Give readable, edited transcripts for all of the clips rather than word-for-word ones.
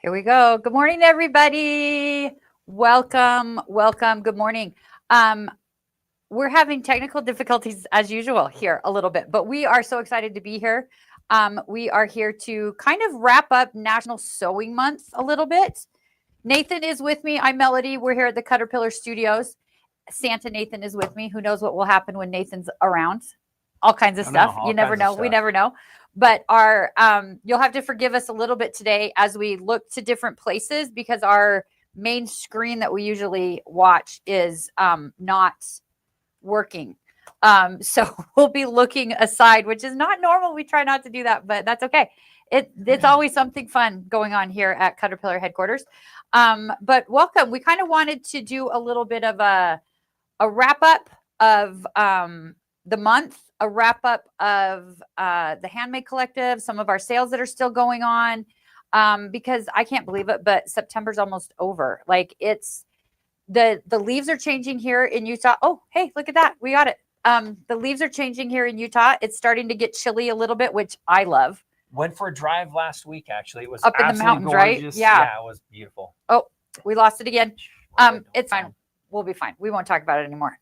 Here we go. Good morning, everybody. Welcome, welcome. Good morning. We're having technical difficulties as usual here a little bit, but we are so excited to be here. We are here to kind of wrap up National Sewing Month a little bit. Nathan is with me. I'm Melody. We're here at the Caterpillar Studios. Santa Nathan is with me. Who knows what will happen when Nathan's around? All kinds of stuff. You never know. We never know. But our you'll have to forgive us a little bit today as we look to different places because our main screen that we usually watch is not working. So we'll be looking aside, which is not normal. We try not to do that, but that's okay. It's always something fun going on here at Caterpillar headquarters. But welcome. We kind of wanted to do a little bit of a wrap up of the month, a wrap up of the Handmade Collective, some of our sales that are still going on, because I can't believe it, but September's almost over. Like it's the leaves are changing here in Utah. Oh, hey, look at that. We got it. The leaves are changing here in Utah. It's starting to get chilly a little bit, which I love. Went for a drive last week, actually. It was up in the mountains, gorgeous. Right? Yeah, it was beautiful. Oh, we lost it again. It's fine. We'll be fine. We won't talk about it anymore.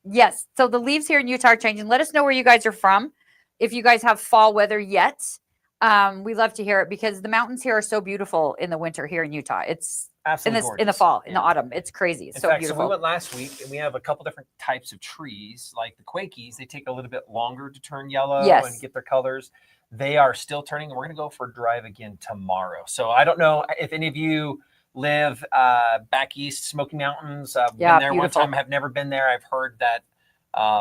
Yes. So the leaves here in Utah are changing. Let us know where you guys are from. If you guys have fall weather yet, we love to hear it because the mountains here are so beautiful in the winter here in Utah. It's absolutely in the fall, in the autumn. It's crazy. It's so beautiful. So we went last week and we have a couple different types of trees, like the Quakies. They take a little bit longer to turn yellow and get their colors. They are still turning, and we're going to go for a drive again tomorrow. So I don't know if any of you live back east, Smoky Mountains. Been there beautiful. One time, have never been there. I've heard that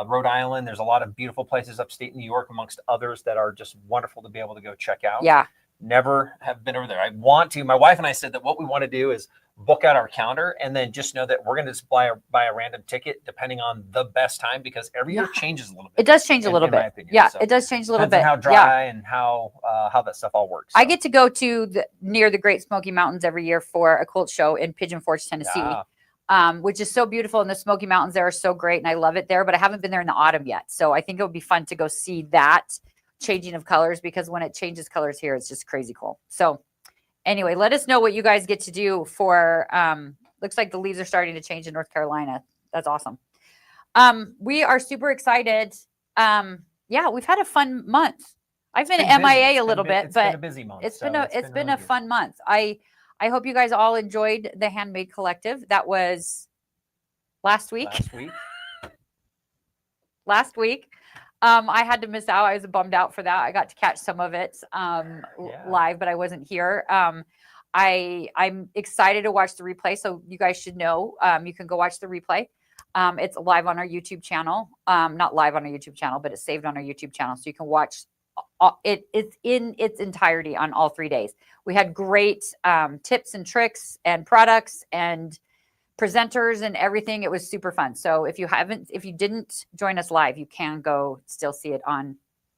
Rhode Island, there's a lot of beautiful places upstate New York, amongst others that are just wonderful to be able to go check out. Yeah. Never have been over there. I want to. My wife and I said that what we want to do is book out our calendar and then just know that we're going to just buy a random ticket depending on the best time, because every year changes a little bit. It does change a little bit. Yeah, so it does change a little bit. How dry and how that stuff all works. So. I get to go to near the Great Smoky Mountains every year for a quilt show in Pigeon Forge, Tennessee, which is so beautiful. And the Smoky Mountains there are so great, and I love it there. But I haven't been there in the autumn yet, so I think it would be fun to go see that changing of colors, because when it changes colors here, it's just crazy cool. So anyway, let us know what you guys get to do for looks like the leaves are starting to change in North Carolina. That's awesome. We are super excited. Yeah, we've had a fun month. I've been MIA a little bit, but it's been a busy month. It's been a fun month. I hope you guys all enjoyed the Handmade Collective. That was last week. Last week. I had to miss out. I was bummed out for that. I got to catch some of it live, but I wasn't here. I'm excited to watch the replay. So you guys should know, you can go watch the replay. It's live on our YouTube channel. Not live on our YouTube channel, but it's saved on our YouTube channel. So you can watch it. It's in its entirety on all 3 days. We had great tips and tricks and products and presenters and everything. It was super fun. So if you didn't join us live, you can go still see it on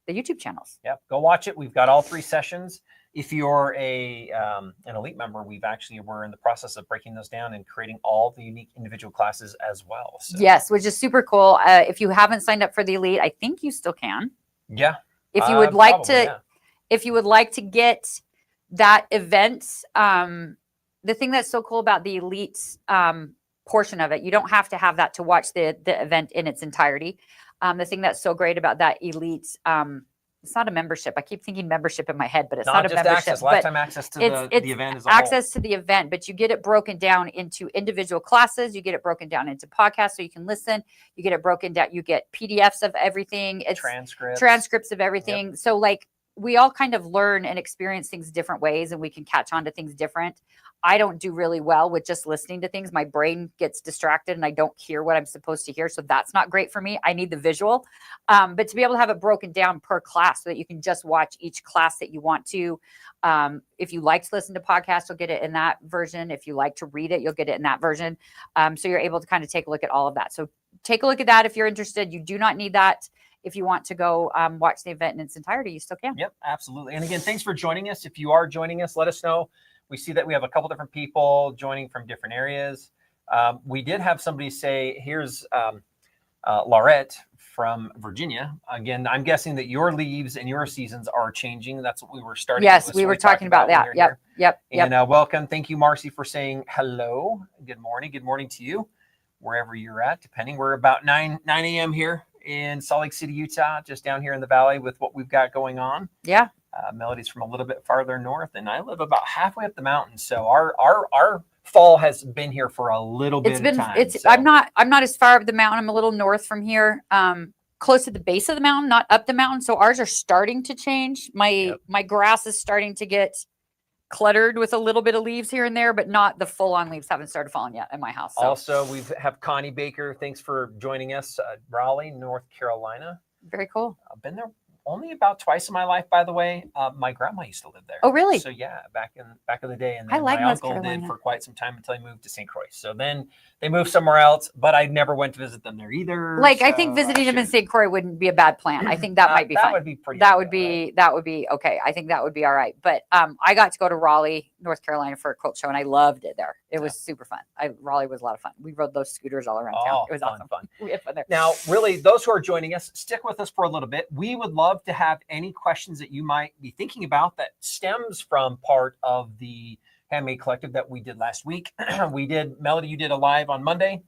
the YouTube channels. Yeah, go watch it. We've got all 3 sessions. If you're an elite member, we're in the process of breaking those down and creating all the unique individual classes as well. So. Yes, which is super cool. If you haven't signed up for the elite, I think you still can. Yeah. If you would like if you would like to get that event, the thing that's so cool about the elite portion of it, you don't have to have that to watch the event in its entirety. The thing that's so great about that elite, it's not a membership. I keep thinking membership in my head, but it's not a membership. Lifetime access to the event as a whole. Access to the event, but you get it broken down into individual classes. You get it broken down into podcasts so you can listen. You get it broken down. You get PDFs of everything. It's transcripts of everything. Yep. So like we all kind of learn and experience things different ways, and we can catch on to things different. I don't do really well with just listening to things. My brain gets distracted and I don't hear what I'm supposed to hear. So that's not great for me. I need the visual. But to be able to have it broken down per class so that you can just watch each class that you want to. If you like to listen to podcasts, you'll get it in that version. If you like to read it, you'll get it in that version. So you're able to kind of take a look at all of that. So take a look at that if you're interested. You do not need that. If you want to go watch the event in its entirety, you still can. Yep, absolutely. And again, thanks for joining us. If you are joining us, let us know. We see that we have a couple different people joining from different areas. We did have somebody say, here's Laurette from Virginia. Again, I'm guessing that your leaves and your seasons are changing. That's what we were starting. Yes, we were talking about that. Yep. And welcome. Thank you, Marcy, for saying hello. Good morning. Good morning to you, wherever you're at, depending. We're about 9 a.m. here in Salt Lake City, Utah, just down here in the valley with what we've got going on. Yeah. Melodee's from a little bit farther north, and I live about halfway up the mountain. So our fall has been here for a little bit of time. I'm not as far up the mountain. I'm a little north from here, close to the base of the mountain, not up the mountain. So ours are starting to change. My grass is starting to get cluttered with a little bit of leaves here and there, but not the full-on leaves haven't started falling yet in my house. So. Also, we have Connie Baker. Thanks for joining us, Raleigh, North Carolina. Very cool. I've been there only about twice in my life, by the way. My grandma used to live there. Oh, really? So yeah, back in the day, and I then like my North uncle Carolina. did for quite some time until he moved to St. Croix. So then they moved somewhere else, but I never went to visit them there either. Like, I think visiting them in St. Croix wouldn't be a bad plan. I think that might be fine. That would be pretty. That would be okay. I think that would be all right. But I got to go to Raleigh, North Carolina for a quilt show, and I loved it there. It was super fun. Raleigh was a lot of fun. We rode those scooters all around town. It was awesome. Fun. We had fun there. Now, really, those who are joining us, stick with us for a little bit. We would love to have any questions that you might be thinking about that stems from part of the Handmade Collective that we did last week. Melodee, you did a live on Monday,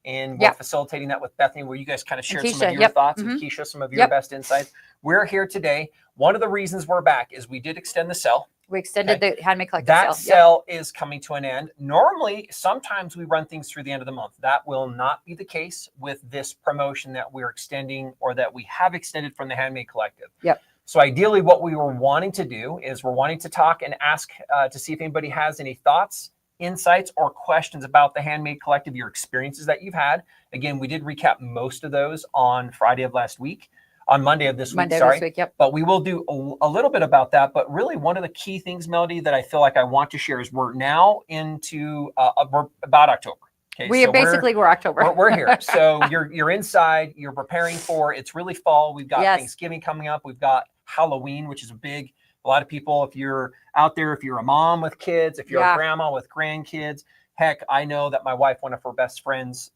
and we're facilitating that with Bethany, where you guys kind of shared some of your thoughts, and Keisha, some of your best insights. We're here today. One of the reasons we're back is we did extend the sale. We extended the Handmade Collective That sale is coming to an end. Normally, sometimes we run things through the end of the month. That will not be the case with this promotion that we're extending, or that we have extended from the Handmade Collective. Yep. So ideally, what we were wanting to do is we're wanting to talk and ask to see if anybody has any thoughts, insights, or questions about the Handmade Collective, your experiences that you've had. Again, we did recap most of those on Friday of last week. On Monday of this week, But we will do a little bit about that. But really, one of the key things, Melodee, that I feel like I want to share is we're now into we're about October. Okay, we're October. We're here. So you're inside. You're preparing for. It's really fall. We've got Thanksgiving coming up. We've got Halloween, which is a lot of people. If you're out there, if you're a mom with kids, if you're a grandma with grandkids, heck, I know that my wife, one of her best friends,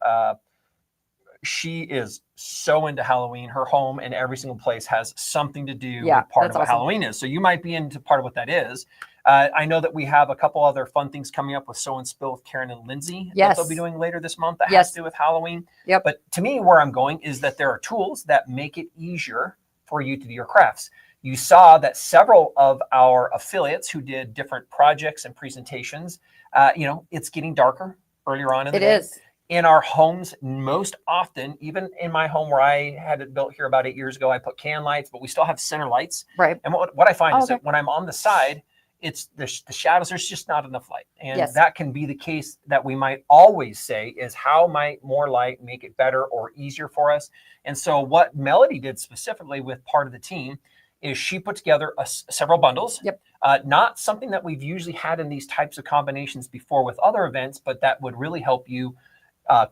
she is so into Halloween. Her home and every single place has something to do with part of what Halloween is. So you might be into part of what that is. I know that we have a couple other fun things coming up with Sew and Spill with Karen and Lindsay that they'll be doing later this month that has to do with Halloween. Yep. But to me, where I'm going is that there are tools that make it easier for you to do your crafts. You saw that several of our affiliates who did different projects and presentations, it's getting darker earlier on in the day. It is. In our homes, most often, even in my home where I had it built here about 8 years ago, I put can lights, but we still have center lights. Right. And what I find is that when I'm on the side, it's the shadows, there's just not enough light. And that can be the case that we might always say is, how might more light make it better or easier for us? And so what Melodee did specifically with part of the team is she put together several bundles. Yep. Not something that we've usually had in these types of combinations before with other events, but that would really help you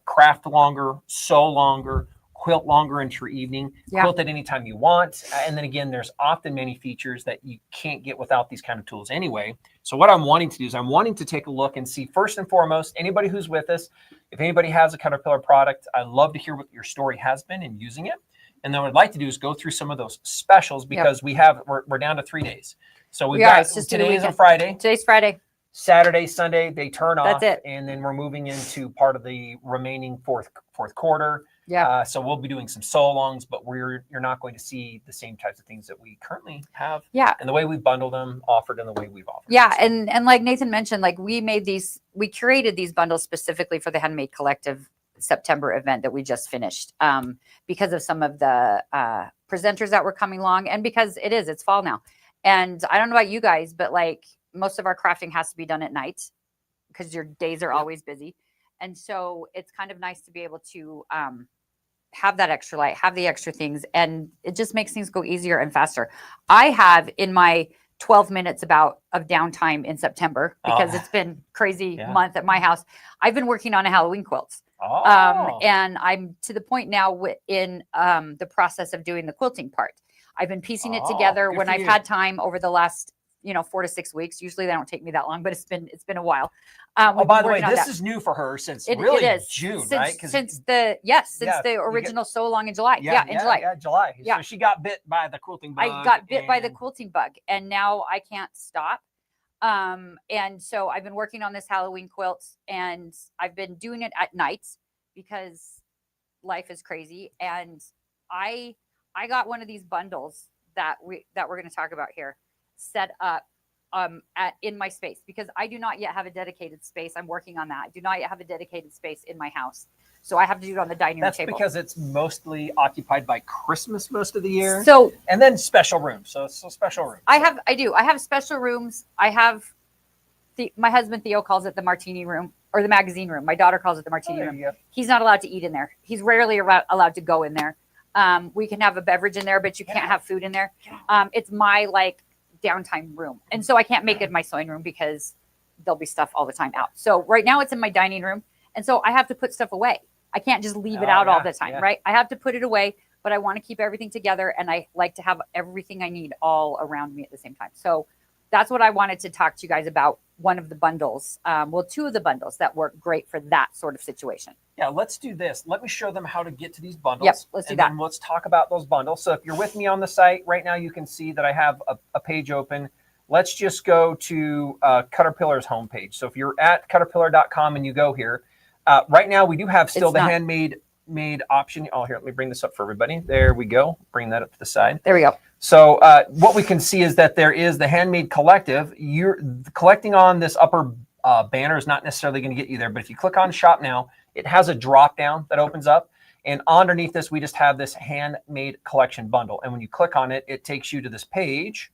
craft longer, sew longer, quilt longer into your evening, quilt at any time you want. And then again, there's often many features that you can't get without these kind of tools anyway. So what I'm wanting to do is I'm wanting to take a look and see, first and foremost, anybody who's with us, if anybody has a Caterpillar product, I'd love to hear what your story has been in using it. And then what I'd like to do is go through some of those specials, because we're down to 3 days. So we've got, today is a Friday. Today's Friday. Saturday, Sunday, they turn off. That's it. And then we're moving into part of the remaining fourth quarter. Yeah. So we'll be doing some sew-alongs, but you're not going to see the same types of things that we currently have. Yeah. And the way we bundle them, offered in the way we've offered. Yeah. And like Nathan mentioned, like we curated these bundles specifically for the Handmade Collective September event that we just finished, because of some of the presenters that were coming along, and because it's fall now. And I don't know about you guys, but like, most of our crafting has to be done at night because your days are always busy. And so it's kind of nice to be able to have that extra light, have the extra things, and it just makes things go easier and faster. I have in my 12 minutes of downtime in September, because it's been crazy month at my house, I've been working on a Halloween quilt. And I'm to the point now in the process of doing the quilting part. I've been piecing it together when I've had time over the last 4 to 6 weeks. Usually they don't take me that long, but it's been a while. By the way, this is new for her since really June, right? Since the original So Long in July. In July. Yeah, July. Yeah. So she got bit by the quilting bug. I got bit by the quilting bug, and now I can't stop. And so I've been working on this Halloween quilt, and I've been doing it at nights because life is crazy. And I got one of these bundles that we're going to talk about here set up in my space, because I do not yet have a dedicated space. I'm working on that. I do not yet have a dedicated space in my house. So I have to do it on the dining room table. That's because it's mostly occupied by Christmas most of the year. So, and then special rooms. So special rooms. I have special rooms. I have my husband Theo calls it the martini room or the magazine room. My daughter calls it the martini room. He's not allowed to eat in there. He's rarely allowed to go in there. We can have a beverage in there, but you can't have food in there. It's my downtime room. And so I can't make it my sewing room because there'll be stuff all the time out. So right now it's in my dining room. And so I have to put stuff away. I can't just leave it out all the time, right? I have to put it away, but I want to keep everything together. And I like to have everything I need all around me at the same time. So that's what I wanted to talk to you guys about. One of the bundles, two of the bundles that work great for that sort of situation. Yeah, let's do this. Let me show them how to get to these bundles. Yep, let's do that. And let's talk about those bundles. So if you're with me on the site right now, you can see that I have a page open. Let's just go to Caterpillar's homepage. So if you're at caterpillar.com and you go here, right now we do have still the handmade option. Oh, here, let me bring this up for everybody. There we go. Bring that up to the side. There we go. So what we can see is that there is the Handmade Collective. You're collecting on this upper banner is not necessarily going to get you there, but if you click on Shop Now, it has a drop down that opens up, and underneath this we just have this Handmade Collection bundle. And when you click on it, it takes you to this page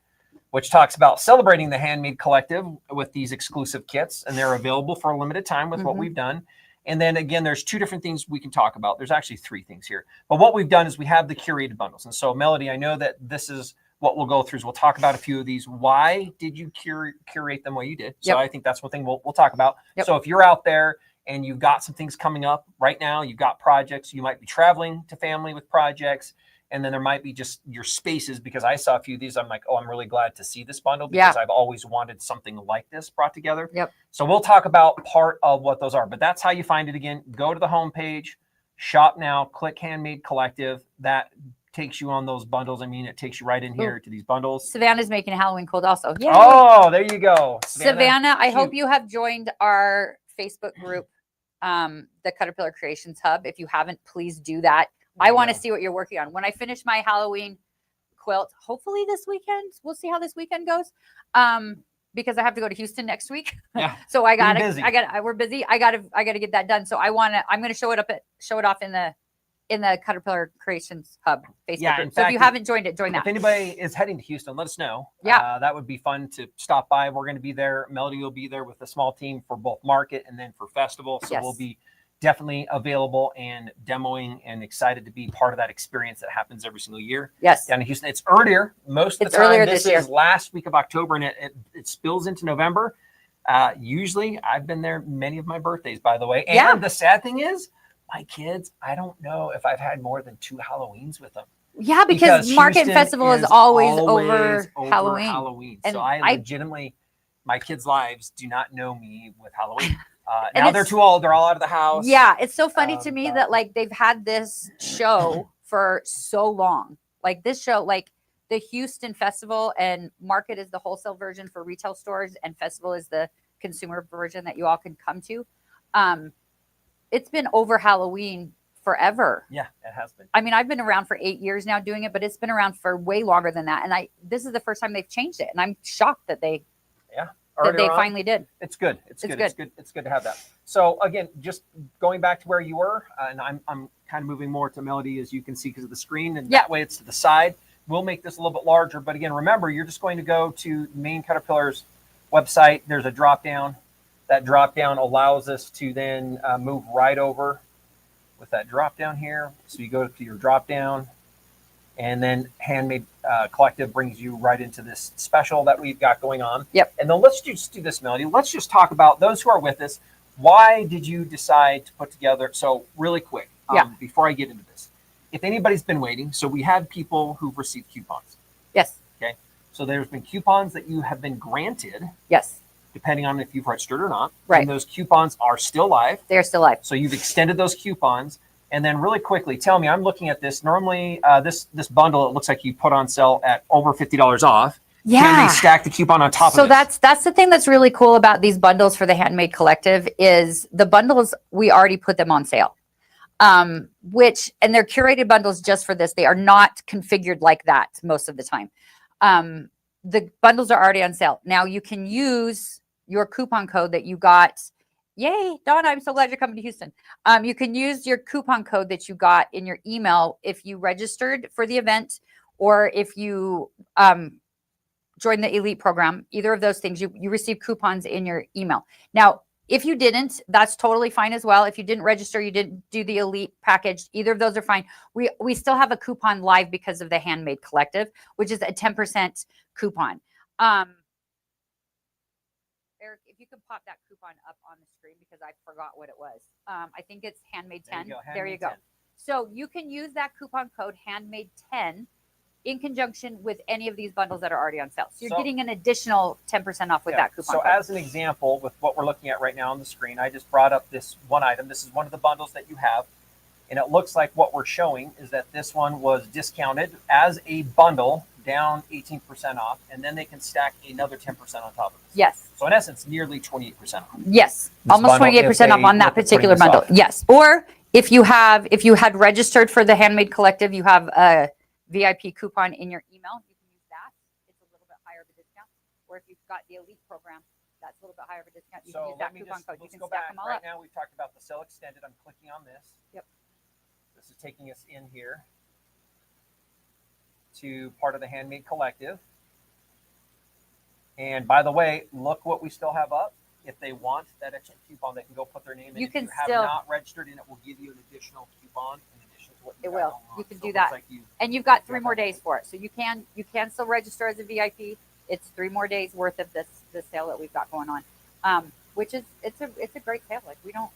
which talks about celebrating the Handmade Collective with these exclusive kits, and they're available for a limited time with what we've done. And then again, there's two different things we can talk about. There's actually three things here. But what we've done is we have the curated bundles. And so, Melodee, I know that this is what we'll go through. Is we'll talk about a few of these. Why did you curate them the way you did? So I think that's one thing we'll talk about. So if you're out there and you've got some things coming up right now, you've got projects, you might be traveling to family with projects, and then there might be just your spaces, because I saw a few of these. I'm like, oh, I'm really glad to see this bundle because I've always wanted something like this brought together. So we'll talk about part of what those are, but that's how you find it. Again, go to the homepage, Shop Now, click Handmade Collective. That takes you on those bundles. I mean, it takes you right in here to these bundles. Savannah's making a Halloween quilt also. Yay. Oh, there you go. Savannah, I hope you have joined our Facebook group, the Caterpillar Creations Hub. If you haven't, please do that. I want to see what you're working on. When I finish my Halloween quilt, hopefully this weekend, we'll see how this weekend goes. Because I have to go to Houston next week. So we're busy. I gotta get that done. So I'm going to show it off in the Caterpillar Creations Hub Facebook group. So if you haven't joined it, join that. If anybody is heading to Houston, let us know. That would be fun to stop by. We're going to be there. Melodee will be there with a small team for both market and then for festival. So we'll be definitely available and demoing, and excited to be part of that experience that happens every single year. Down in Houston. It's earlier. Most of the time, this is last week of October, and it spills into November. Usually, I've been there many of my birthdays, by the way. And the sad thing is, my kids, I don't know if I've had more than 2 Halloweens with them. Yeah, because Market Festival is always over Halloween. And so I legitimately, my kids' lives do not know me with Halloween. Now they're too old. They're all out of the house. Yeah, it's so funny to me that they've had this show for so long. This show, the Houston Festival, and Market is the wholesale version for retail stores, and Festival is the consumer version that you all can come to. It's been over Halloween forever. Yeah, it has been. I mean, I've been around for 8 years now doing it, but it's been around for way longer than that. And this is the first time they've changed it, and I'm shocked that they finally did. It's good. It's good to have that. So again, just going back to where you were, and I'm kind of moving more to Melodee, as you can see, because of the screen, and that way it's to the side. We'll make this a little bit larger, but again, remember, you're just going to go to main Caterpillar's website. There's a drop down. That drop down allows us to then move right over with that drop down here. So you go to your drop down, and then Handmade Collective brings you right into this special that we've got going on. And then let's just do this, Melodee. Let's just talk about those who are with us. Why did you decide to put together? So really quick, before I get into this, if anybody's been waiting, so we had people who've received coupons. Yes. Okay. So there's been coupons that you have been granted. Yes. Depending on if you've registered or not. Right. And those coupons are still live. They're still live. So you've extended those coupons. And then really quickly, tell me, I'm looking at this. Normally, this bundle, it looks like you put on sale at over $50 off. Yeah. Can they stack the coupon on top of So this? that's the thing that's really cool about these bundles for the Handmade Collective is the bundles, we already put them on sale. And they're curated bundles just for this. They are not configured like that most of the time. The bundles are already on sale. Now you can use your coupon code that you got. Yay, Donna, I'm so glad you're coming to Houston. You can use your coupon code that you got in your email if you registered for the event or if you joined the elite program. Either of those things, you receive coupons in your email. Now, if you didn't, that's totally fine as well. If you didn't register, you didn't do the elite package, either of those are fine. We still have a coupon live because of the Handmade Collective, which is a 10% coupon. Eric, if you can pop that coupon up on the screen because I forgot what it was. I think it's Handmade 10. There you go. So you can use that coupon code Handmade 10 in conjunction with any of these bundles that are already on sale. So you're getting an additional 10% off with that coupon code. As an example, with what we're looking at right now on the screen, I just brought up this one item. This is one of the bundles that you have. And it looks like what we're showing is that this one was discounted as a bundle down 18% off. And then they can stack another 10% on top of it. Yes. So in essence, nearly 28% off. Yes. Almost 28% off on that particular bundle. Yes. Or if you had registered for the Handmade Collective, you have a VIP coupon in your email, you can use that. It's a little bit higher of a discount. Or if you've got the elite program, that's a little bit higher of a discount. You can use that coupon code. You can stack them all up. Right now, we've talked about the sale extended. I'm clicking on this. Yep. This is taking us in here to part of the Handmade Collective. And by the way, look what we still have up. If they want that extra coupon, they can go put their name in. You can if you have not registered in, it will give you an additional coupon in addition to what you got. You can do that. And you've got 3 more days for it. So you can still register as a VIP. It's 3 more days worth of this sale that we've got going on. Which is it's a great sale. Like we don't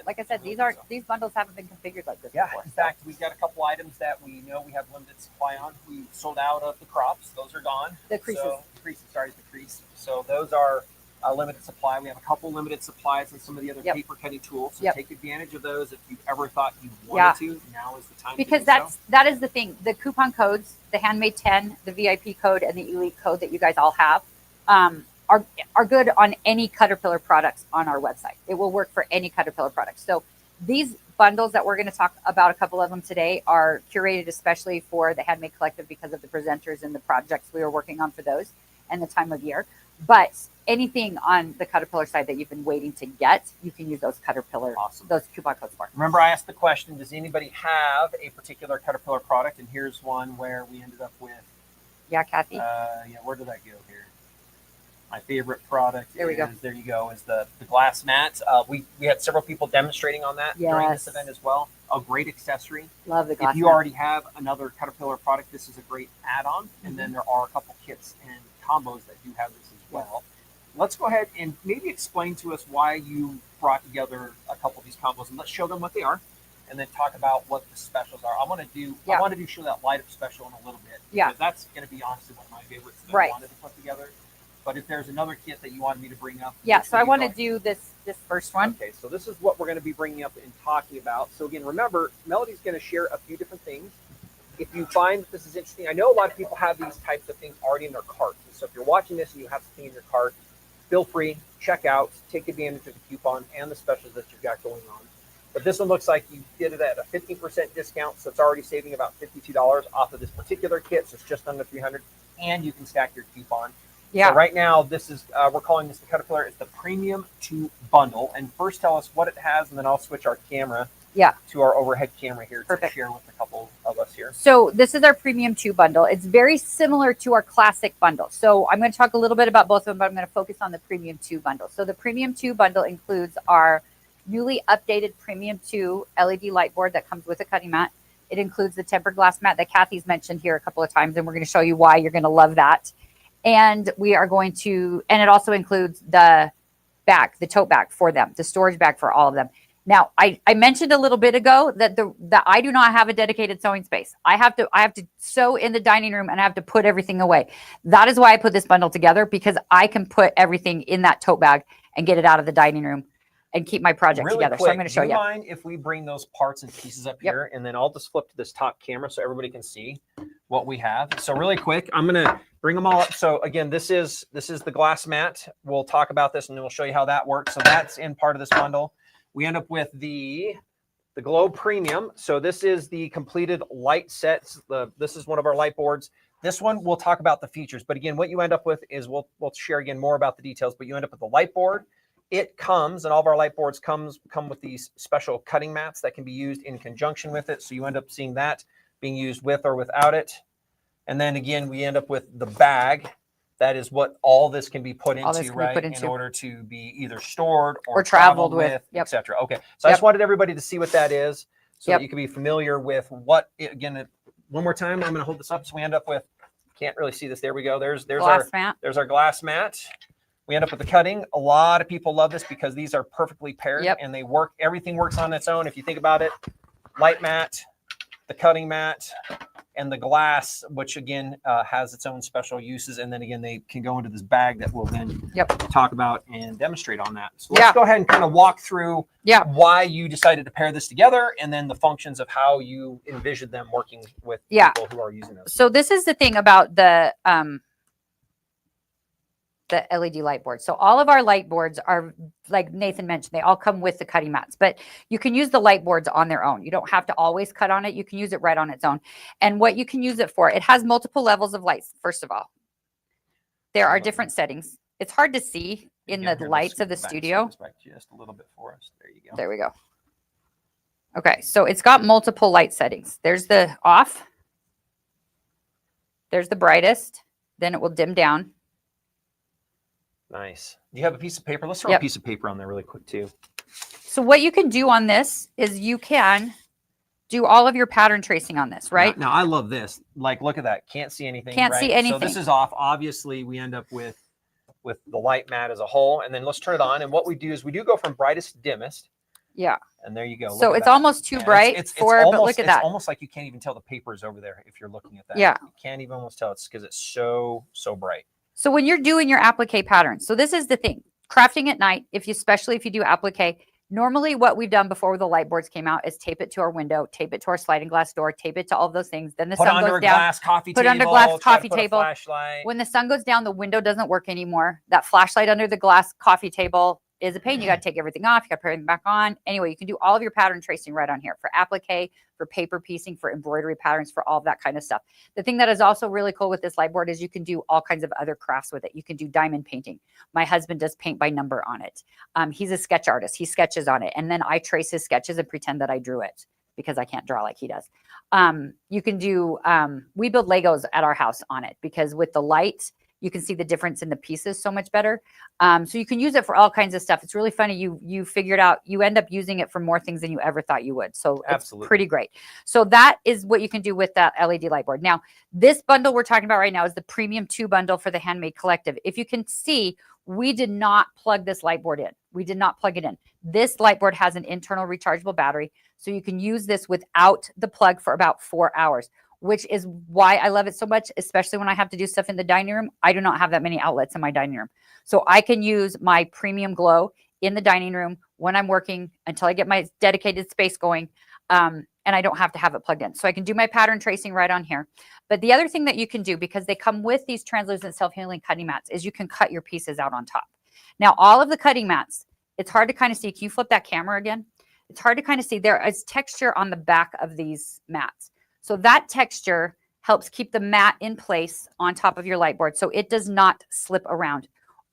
like I said, these bundles haven't been configured like this before. In fact, we've got a couple items that we know we have limited supply on. We sold out of the crops. Those are gone. The creases. The crease. So those are a limited supply. We have a couple limited supplies and some of the other paper cutting tools. So take advantage of those if you ever thought you wanted to. Now is the time. Because that is the thing. The coupon codes, the Handmade 10, the VIP code, and the elite code that you guys all have, are good on any Caterpillar products on our website. It will work for any Caterpillar products. So these bundles that we're going to talk about, a couple of them today, are curated especially for the Handmade Collective because of the presenters and the projects we are working on for those and the time of year. But anything on the Caterpillar side that you've been waiting to get, you can use those Caterpillar, those coupon codes for. Remember, I asked the question, does anybody have a particular Caterpillar product? And here's one where we ended up with. Yeah, Kathy. Where did that go here? My favorite product there you go, is the glass mat. We had several people demonstrating on that during this event as well. A great accessory. Love the glass If you already have another Caterpillar product, this is a great add-on. And then there are a couple kits and combos that do have this as well. Let's go ahead and maybe explain to us why you brought together a couple of these combos, and let's show them what they are, and then talk about what the specials are. I want to show that light up special in a little bit. Yeah, that's going to be honestly one of my favorites that I wanted to put together. But if there's another kit that you wanted me to bring up, so I want to do this first one. Okay, so this is what we're going to be bringing up and talking about. So again, remember, Melodee's going to share a few different things. If you find that this is interesting, I know a lot of people have these types of things already in their cart. So if you're watching this and you have something in your cart, feel free, check out, take advantage of the coupon and the specials that you've got going on. But this one looks like you did it at a 15% discount, so it's already saving about $52 off of this particular kit. So it's just under $300, and you can stack your coupon. Yeah. So right now, this is we're calling this the Caterpillar. It's the Premium 2 Bundle. And first, tell us what it has, and then I'll switch our camera to our overhead camera here to share with a couple of us here. So this is our Premium 2 Bundle. It's very similar to our Classic Bundle. So I'm going to talk a little bit about both of them, but I'm going to focus on the Premium 2 Bundle. So the Premium 2 Bundle includes our newly updated Premium 2 LED light board that comes with a cutting mat. It includes the tempered glass mat that Kathy's mentioned here a couple of times, and we're going to show you why you're going to love that. And we are going to, and it also includes the bag, the tote bag for them, the storage bag for all of them. Now, I mentioned a little bit ago that that I do not have a dedicated sewing space. I have to sew in the dining room and I have to put everything away. That is why I put this bundle together, because I can put everything in that tote bag and get it out of the dining room and keep my project really together. Quick, so I'm going to show you. Do you mind if we bring those parts and pieces up here, and then I'll just flip to this top camera so everybody can see what we have. So really quick, I'm going to bring them all up. So again, this is the glass mat. We'll talk about this and then we'll show you how that works. So that's in part of this bundle. We end up with the Glow Premium. So this is the completed light sets. This is one of our light boards. This one, we'll talk about the features. But again, what you end up with is, we'll share again more about the details, but you end up with the light board. It comes, and all of our light boards come with these special cutting mats that can be used in conjunction with it. So you end up seeing that being used with or without it. And then again, we end up with the bag. That is what all this can be put into, right? In order to be either stored or traveled with, etc. Okay. So I just wanted everybody to see what that is, so that you can be familiar with what, again, one more time, I'm going to hold this up. So we end up with, can't really see this. There we go. There's our glass mat. We end up with the cutting. A lot of people love this because these are perfectly paired and they work. Everything works on its own. If you think about it, light mat, the cutting mat, and the glass, which again has its own special uses. And then again, they can go into this bag that we'll then talk about and demonstrate on that. So let's go ahead and kind of walk through why you decided to pair this together, and then the functions of how you envisioned them working with people who are using those. So this is the thing about the LED light board. So all of our light boards are, like Nathan mentioned, they all come with the cutting mats, but you can use the light boards on their own. You don't have to always cut on it. You can use it right on its own. And what you can use it for, it has multiple levels of lights. First of all, there are different settings. It's hard to see in the lights of the studio. Just a little bit for us. There you go. There we go. Okay. So it's got multiple light settings. There's the off. There's the brightest. Then it will dim down. Nice. Do you have a piece of paper? Let's throw a piece of paper on there really quick too. So what you can do on this is you can do all of your pattern tracing on this, right? Now I love this. Like, look at that. Can't see anything. Can't see anything. So this is off. Obviously, we end up with the light mat as a whole. And then let's turn it on. And what we do is we do go from brightest to dimmest. Yeah. And there you go. So it's almost too bright but look at that. It's almost like you can't even tell the paper is over there if you're looking at that. Yeah. You can't even almost tell. It's because it's so bright. So when you're doing your applique patterns, so this is the thing, crafting at night, especially if you do applique, normally what we've done before the light boards came out is tape it to our window, tape it to our sliding glass door, tape it to all of those things. Then the sun goes down. Put under glass coffee table. When the sun goes down, the window doesn't work anymore. That flashlight under the glass coffee table is a pain. You got to take everything off. You got to put everything back on. Anyway, you can do all of your pattern tracing right on here for applique, for paper piecing, for embroidery patterns, for all of that kind of stuff. The thing that is also really cool with this light board is you can do all kinds of other crafts with it. You can do diamond painting. My husband does paint by number on it. He's a sketch artist. He sketches on it. And then I trace his sketches and pretend that I drew it because I can't draw like he does. You can do, we build Legos at our house on it because with the light, you can see the difference in the pieces so much better. So you can use it for all kinds of stuff. It's really funny. You figured out, you end up using it for more things than you ever thought you would. So it's pretty great. So that is what you can do with that LED light board. Now, this bundle we're talking about right now is the Premium 2 bundle for the Handmade Collective. If you can see, we did not plug this light board in. We did not plug it in. This light board has an internal rechargeable battery. So you can use this without the plug for about 4 hours, which is why I love it so much, especially when I have to do stuff in the dining room. I do not have that many outlets in my dining room. So I can use my Premium Glow in the dining room when I'm working until I get my dedicated space going. And I don't have to have it plugged in. So I can do my pattern tracing right on here. But the other thing that you can do, because they come with these translucent self-healing cutting mats, is you can cut your pieces out on top. Now, all of the cutting mats, it's hard to kind of see. Can you flip that camera again? It's hard to kind of see. There is texture on the back of these mats. So that texture helps keep the mat in place on top of your light board. So it does not slip around.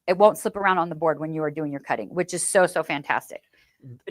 It won't slip around on the board when you are doing your cutting, which is so fantastic.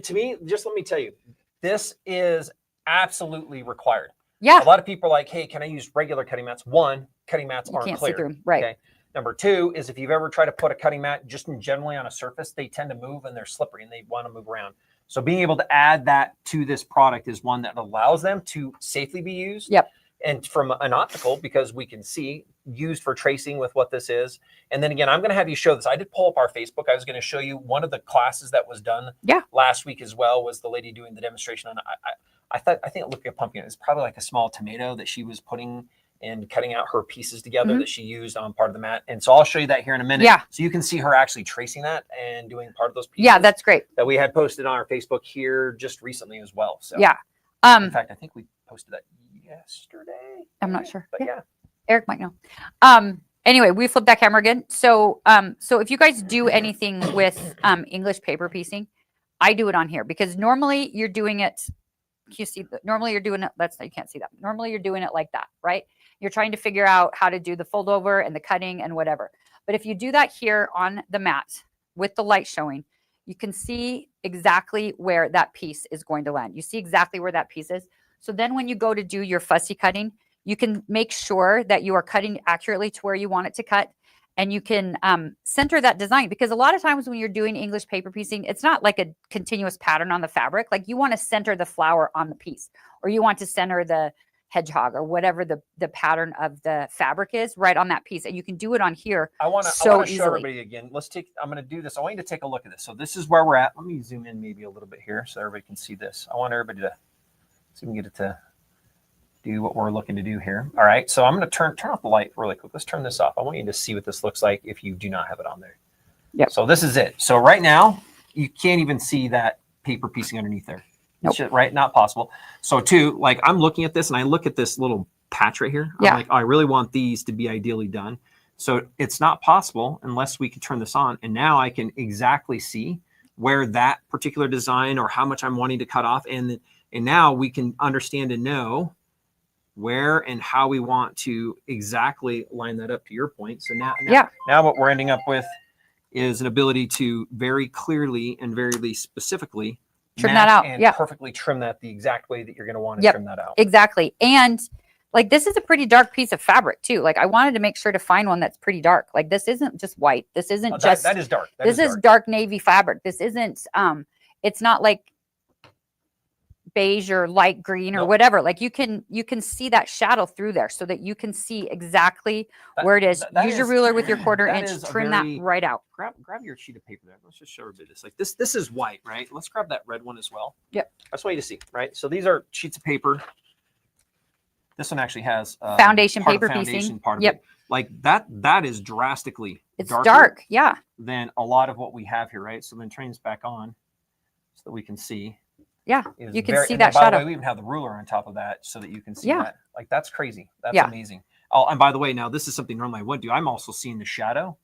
To me, just let me tell you, this is absolutely required. Yeah. A lot of people are like, hey, can I use regular cutting mats? One, cutting mats aren't clear. See through, right. Okay. Number two is if you've ever tried to put a cutting mat just generally on a surface, they tend to move and they're slippery and they want to move around. So being able to add that to this product is one that allows them to safely be used. Yep. and from an optical, because we can see, used for tracing with what this is. And then again, I'm going to have you show this. I did pull up our Facebook. I was going to show you one of the classes that was done last week as well, was the lady doing the demonstration on, I think it looked like a pumpkin. It's probably like a small tomato that she was putting and cutting out her pieces together that she used on part of the mat. And so I'll show you that here in a minute. Yeah. So you can see her actually tracing that and doing part of those pieces. Yeah, that's great. That we had posted on our Facebook here just recently as well. So yeah. In fact, I think we posted that yesterday. I'm not sure. But yeah. Eric might know. Anyway, we flipped that camera again. So so if you guys do anything with English paper piecing, I do it on here, because normally you're doing it, you see, normally you're doing it, you can't see that. Normally you're doing it like that, right? You're trying to figure out how to do the fold over and the cutting and whatever. But if you do that here on the mat with the light showing, you can see exactly where that piece is going to land. You see exactly where that piece is. So then when you go to do your fussy cutting, you can make sure that you are cutting accurately to where you want it to cut. And you can center that design, because a lot of times when you're doing English paper piecing, it's not like a continuous pattern on the fabric. Like you want to center the flower on the piece, or you want to center the hedgehog or whatever the pattern of the fabric is right on that piece. And you can do it on here. I want to show everybody again. I'm going to do this. I want you to take a look at this. So this is where we're at. Let me zoom in maybe a little bit here so everybody can see this. I want everybody to see if we can get it to do what we're looking to do here. All right. So I'm going to turn off the light really quick. Let's turn this off. I want you to see what this looks like if you do not have it on there. Yep. So this is it. So right now you can't even see that paper piecing underneath there. Nope. Right? Not possible. So too, like I'm looking at this and I look at this little patch right here. I'm like, oh, I really want these to be ideally done. So it's not possible unless we can turn this on. And now I can exactly see where that particular design or how much I'm wanting to cut off. And now we can understand and know where and how we want to exactly line that up, to your point. So now what we're ending up with is an ability to very clearly and very specifically trim that out and perfectly trim that the exact way that you're going to want to trim that out. Exactly. And like, this is a pretty dark piece of fabric too. Like I wanted to make sure to find one that's pretty dark. Like this isn't just white. This isn't that is dark. This is dark navy fabric. This isn't, it's not like beige or light green or whatever. Like you can see that shadow through there so that you can see exactly where it is. Use your ruler with your 1/4 inch, trim that right out. Grab your sheet of paper there. Let's just show everybody this. Like this is white, right? Let's grab that red one as well. Yep. That's what you see, right? So these are sheets of paper. This one actually has foundation paper piecing. Part of it. Like that is drastically dark, than a lot of what we have here, right? So then turn this back on so that we can see. Yeah, you can see that shadow. By the way, we even have the ruler on top of that so that you can see that. Like that's crazy. That's amazing. Oh, and by the way, now this is something normally I wouldn't do. I'm also seeing the shadow.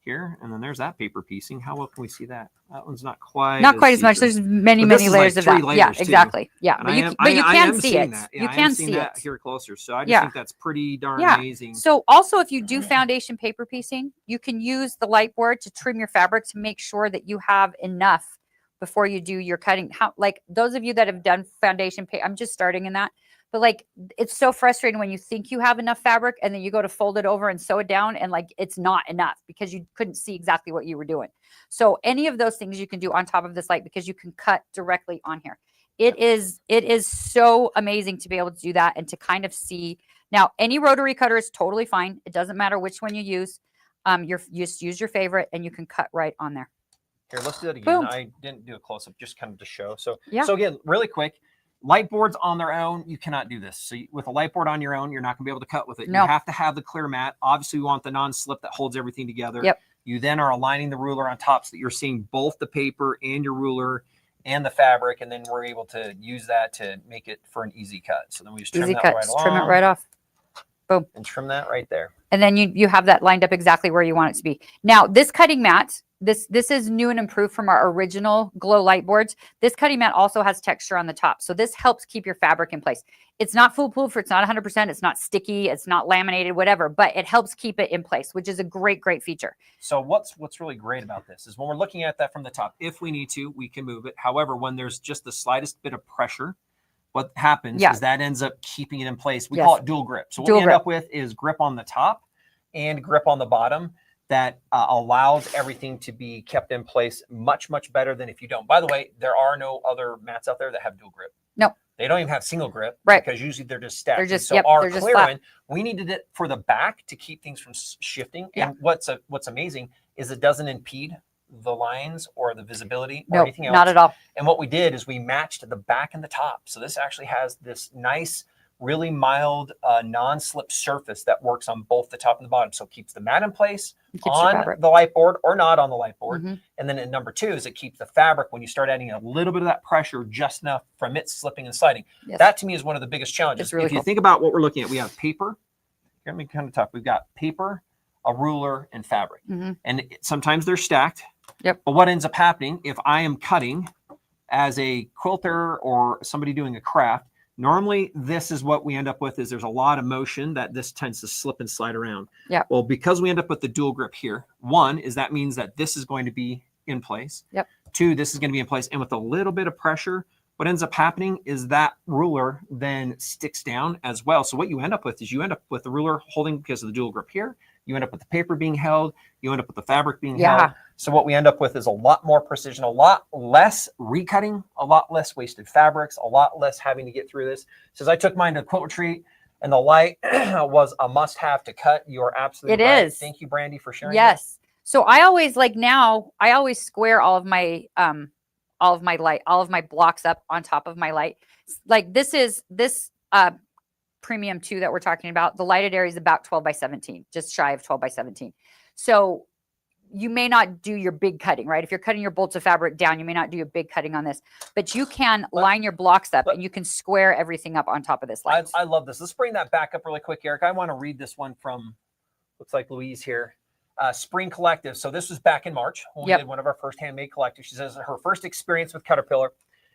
Here, and then there's that paper piecing. How well can we see that? That one's not quite as much. There's many layers of that. Yeah, exactly. Yeah, but you can see it. You can see it here closer. So I just think that's pretty darn amazing. So also, if you do foundation paper piecing, you can use the light board to trim your fabric to make sure that you have enough before you do your cutting. Like those of you that have done foundation paper, I'm just starting in that. But like, it's so frustrating when you think you have enough fabric and then you go to fold it over and sew it down and like, it's not enough because you couldn't see exactly what you were doing. So any of those things you can do on top of this light because you can cut directly on here. It is so amazing to be able to do that and to kind of see. Now, any rotary cutter is totally fine. It doesn't matter which one you use. You just use your favorite and you can cut right on there. Here, let's do that again. Boom. I didn't do a close-up, just kind of to show. So again, really quick, light boards on their own, you cannot do this. So with a light board on your own, you're not going to be able to cut with it. No. You have to have the clear mat. Obviously, we want the non-slip that holds everything together. Yep. You then are aligning the ruler on top so that you're seeing both the paper and your ruler and the fabric, and then we're able to use that to make it for an easy cut. So then we just trim that right along. Trim it right off. Boom. And trim that right there. And then you have that lined up exactly where you want it to be. Now, this cutting mat, this is new and improved from our original glow light boards. This cutting mat also has texture on the top. So this helps keep your fabric in place. It's not foolproof. It's not 100%. It's not sticky. It's not laminated, whatever, but it helps keep it in place, which is a great feature. So what's really great about this is when we're looking at that from the top, if we need to, we can move it. However, when there's just the slightest bit of pressure, what happens is that ends up keeping it in place. We call it dual grip. So what we end up with is grip on the top and grip on the bottom that allows everything to be kept in place much better than if you don't. By the way, there are no other mats out there that have dual grip. No. They don't even have single grip, right? Because usually they're just stacked. They're just, so our they're just clear flat. one, we needed it for the back to keep things from shifting. Yeah. And what's amazing is it doesn't impede the lines or the visibility or nope, anything else. Not at all. And what we did is we matched the back and the top. So this actually has this nice, really mild, non-slip surface that works on both the top and the bottom. So it keeps the mat in place on the light board or not on the light board. Mm-hmm. And then in number 2 is it keeps the fabric when you start adding a little bit of that pressure just enough from it slipping and sliding. Yes. That to me is one of the biggest challenges. Really if you think about what we're looking at, we have paper. Here, let me kind of talk. We've got paper, a ruler, and fabric. Mm-hmm. And sometimes they're stacked. Yep. But what ends up happening if I am cutting as a quilter or somebody doing a craft, normally this is what we end up with is there's a lot of motion that this tends to slip and slide around. Yeah. Well, because we end up with the dual grip here, one is that means that this is going to be in place. Yep. 2, this is going to be in place. And with a little bit of pressure, what ends up happening is that ruler then sticks down as well. So what you end up with is you end up with the ruler holding because of the dual grip here. You end up with the paper being held. You end up with the fabric being held. So what we end up with is a lot more precision, a lot less recutting, a lot less wasted fabrics, a lot less having to get through this. Since I took mine to quilt retreat and the light was a must-have to cut, you're absolutely right. It is. Thank you, Brandy, for sharing. Yes. That. So I always I always square all of my blocks up on top of my light. Like this premium 2 that we're talking about, the lighted area is about 12 by 17, just shy of 12 by 17. So you may not do your big cutting, right? If you're cutting your bolts of fabric down, you may not do a big cutting on this, but you can line your blocks up and you can square everything up on top of this light. I love this. Let's bring that back up really quick, Eric. I want to read this one from, looks like Louise here. Spring Collective. So this was back in March when we did one of our first Handmade Collective. She says her first experience with Caterpillar,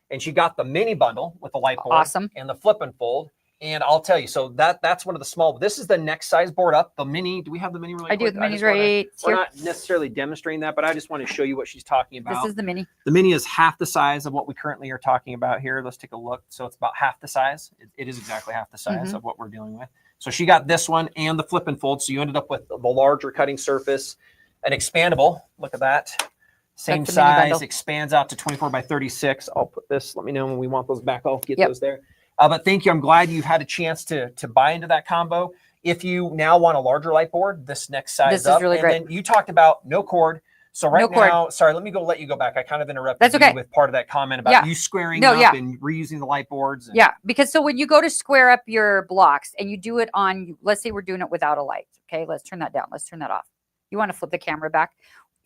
and she got the mini bundle with the light board and the flip and fold. And I'll tell you, so that's one of the small. This is the next size board up. The mini. Do we have the mini? Really I quick? do. The mini's right here. We're not necessarily demonstrating that, but I just want to show you what she's talking about. This is the mini. The mini is half the size of what we currently are talking about here. Let's take a look. So it's about half the size. It is exactly half the size of what we're dealing with. So she got this one and the flip and fold. So you ended up with the larger cutting surface, an expandable. Look at that. Same size, expands out to 24 by 36. I'll put this. Let me know when we want those back. I'll get those there. But thank you. I'm glad you've had a chance to buy into that combo. If you now want a larger light board, this next size up. This is really great. And then you talked about no cord. So right now, sorry, let you go back. I kind of interrupted you with part of that comment about you squaring up and reusing the light boards. Yeah, because so when you go to square up your blocks and you do it on, let's say we're doing it without a light. Okay, let's turn that down. Let's turn that off. You want to flip the camera back.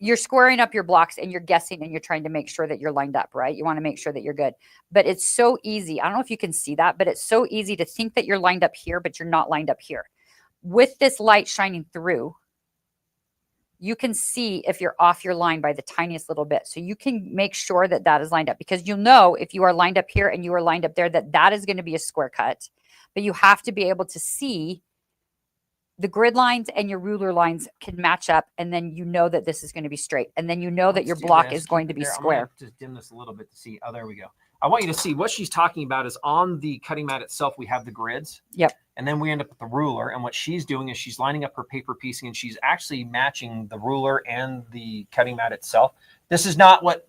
You're squaring up your blocks and you're guessing and you're trying to make sure that you're lined up, right? You want to make sure that you're good. But it's so easy. I don't know if you can see that, but it's so easy to think that you're lined up here, but you're not lined up here. With this light shining through, you can see if you're off your line by the tiniest little bit. So you can make sure that that is lined up, because you'll know if you are lined up here and you are lined up there, that is going to be a square cut. But you have to be able to see the grid lines and your ruler lines can match up, and then you know that this is going to be straight, and then you know that your block is going to be square. I'm going to dim this a little bit to see. Oh, there we go. I want you to see what she's talking about is on the cutting mat itself, we have the grids. Yep. And then we end up with the ruler, and what she's doing is she's lining up her paper piecing, and she's actually matching the ruler and the cutting mat itself. This is not what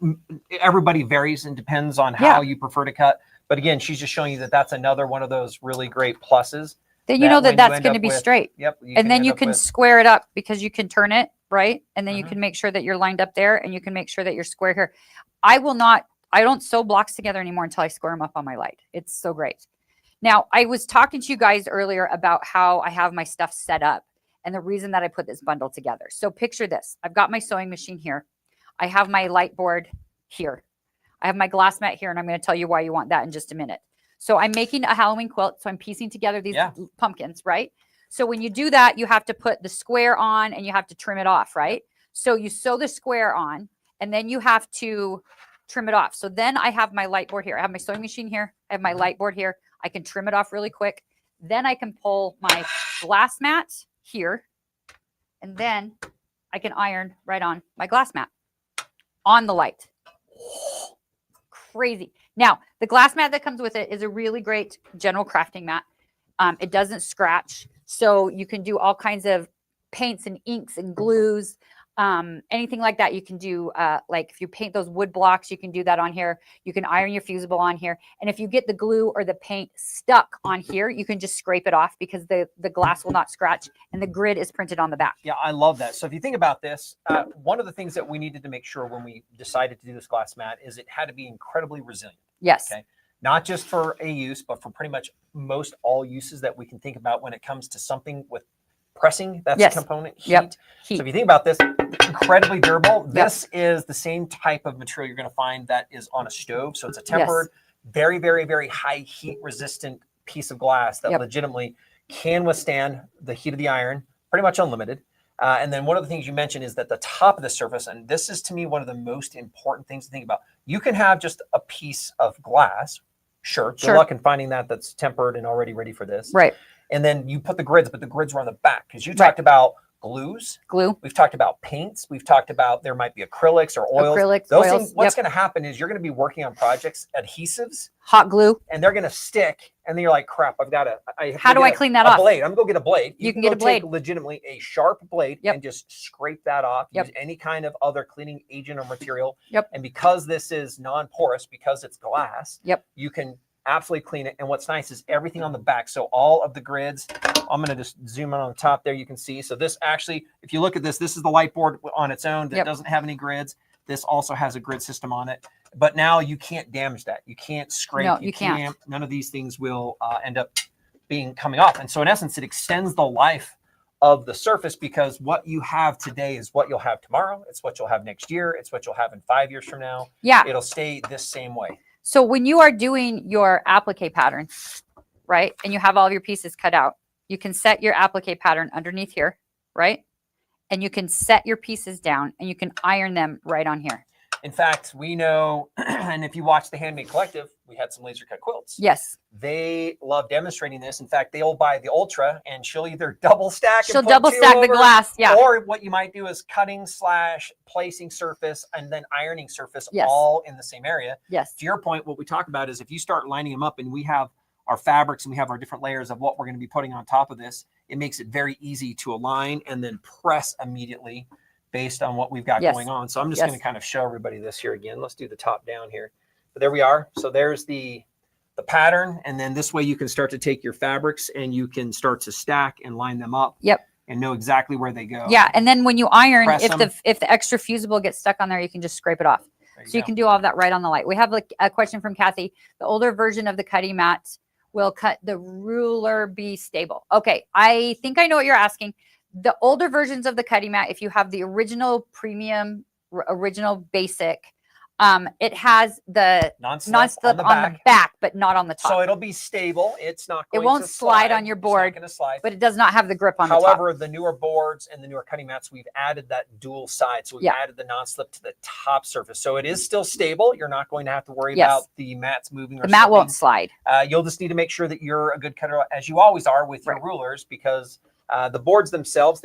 everybody varies and depends on how you prefer to cut. But again, she's just showing you that that's another one of those really great pluses. Then you know that that's going to be straight. Yep. And then you can square it up because you can turn it, right? And then you can make sure that you're lined up there, and you can make sure that you're square here. I don't sew blocks together anymore until I square them up on my light. It's so great. Now, I was talking to you guys earlier about how I have my stuff set up and the reason that I put this bundle together. So picture this. I've got my sewing machine here. I have my light board here. I have my glass mat here, and I'm going to tell you why you want that in just a minute. So I'm making a Halloween quilt. So I'm piecing together these pumpkins, right? So when you do that, you have to put the square on and you have to trim it off, right? So you sew the square on and then you have to trim it off. So then I have my light board here. I have my sewing machine here. I have my light board here. I can trim it off really quick. Then I can pull my glass mat here, and then I can iron right on my glass mat on the light. Crazy. Now, the glass mat that comes with it is a really great general crafting mat. It doesn't scratch, so you can do all kinds of paints and inks and glues. anything like that. You can do, like if you paint those wood blocks, you can do that on here. You can iron your fusible on here. And if you get the glue or the paint stuck on here, you can just scrape it off because the glass will not scratch and the grid is printed on the back. Yeah, I love that. So if you think about this, one of the things that we needed to make sure when we decided to do this glass mat is it had to be incredibly resilient. Yes. Okay. Not just for a use, but for pretty much most all uses that we can think about when it comes to something with pressing. That's a component. Heat. Yep. Heat. So if you think about this, incredibly durable. This is the same type of material you're going to find that is on a stove. So it's a tempered, very, very, very high heat resistant piece of glass that legitimately can withstand the heat of the iron, pretty much unlimited. And then one of the things you mentioned is that the top of the surface, and this is to me one of the most important things to think about. You can have just a piece of glass. Sure. Good luck in finding that that's tempered and already ready for this. Right. And then you put the grids, but the grids were on the back because you talked about glue. We've talked about paints. We've talked about there might be acrylics or oils. Those things, what's going to happen is you're going to be working on projects, adhesives, hot glue, and they're going to stick. And then you're like, crap, I've got to. How do I clean that off? Blade. I'm going to go get a blade. You can get a blade. Legitimately a sharp blade and just scrape that off. Use any kind of other cleaning agent or material. And because this is non-porous, because it's glass, you can absolutely clean it. And what's nice is everything on the back. So all of the grids, I'm going to just zoom in on the top there. You can see. So this actually, if you look at this, this is the light board on its own that doesn't have any grids. This also has a grid system on it. But now you can't damage that. You can't scrape. No, you can't. None of these things will end up coming off. And so in essence, it extends the life of the surface because what you have today is what you'll have tomorrow. It's what you'll have next year. It's what you'll have in 5 years from now. Yeah. It'll stay this same way. So when you are doing your applique pattern, right, and you have all of your pieces cut out, you can set your applique pattern underneath here, right? And you can set your pieces down and you can iron them right on here. In fact, we know, and if you watch the Handmade Collective, we had some laser cut quilts. Yes. They love demonstrating this. In fact, they'll buy the Ultra and she'll either double stack. She'll double stack the glass. Yeah. Or what you might do is cutting / placing surface and then ironing surface all in the same area. Yes. To your point, what we talk about is if you start lining them up and we have our fabrics and we have our different layers of what we're going to be putting on top of this, it makes it very easy to align and then press immediately based on what we've got going on. So I'm just going to kind of show everybody this here again. Let's do the top down here. But there we are. So there's the pattern. And then this way you can start to take your fabrics and you can start to stack and line them up. And know exactly where they go. Yeah. And then when you iron, if the extra fusible gets stuck on there, you can just scrape it off. So you can do all of that right on the light. We have a question from Kathy. The older version of the cutting mat will cut the ruler be stable? Okay. I think I know what you're asking. The older versions of the cutting mat, if you have the original premium, original basic, it has the non-slip on the back, but not on the top. So it'll be stable. It's not going to slide. It won't slide on your board, but it does not have the grip on the top. However, the newer boards and the newer cutting mats, we've added that dual side. So we've added the non-slip to the top surface. So it is still stable. You're not going to have to worry about the mats moving or the mat won't slide. You'll just need to make sure that you're a good cutter, as you always are with your rulers, because the boards themselves,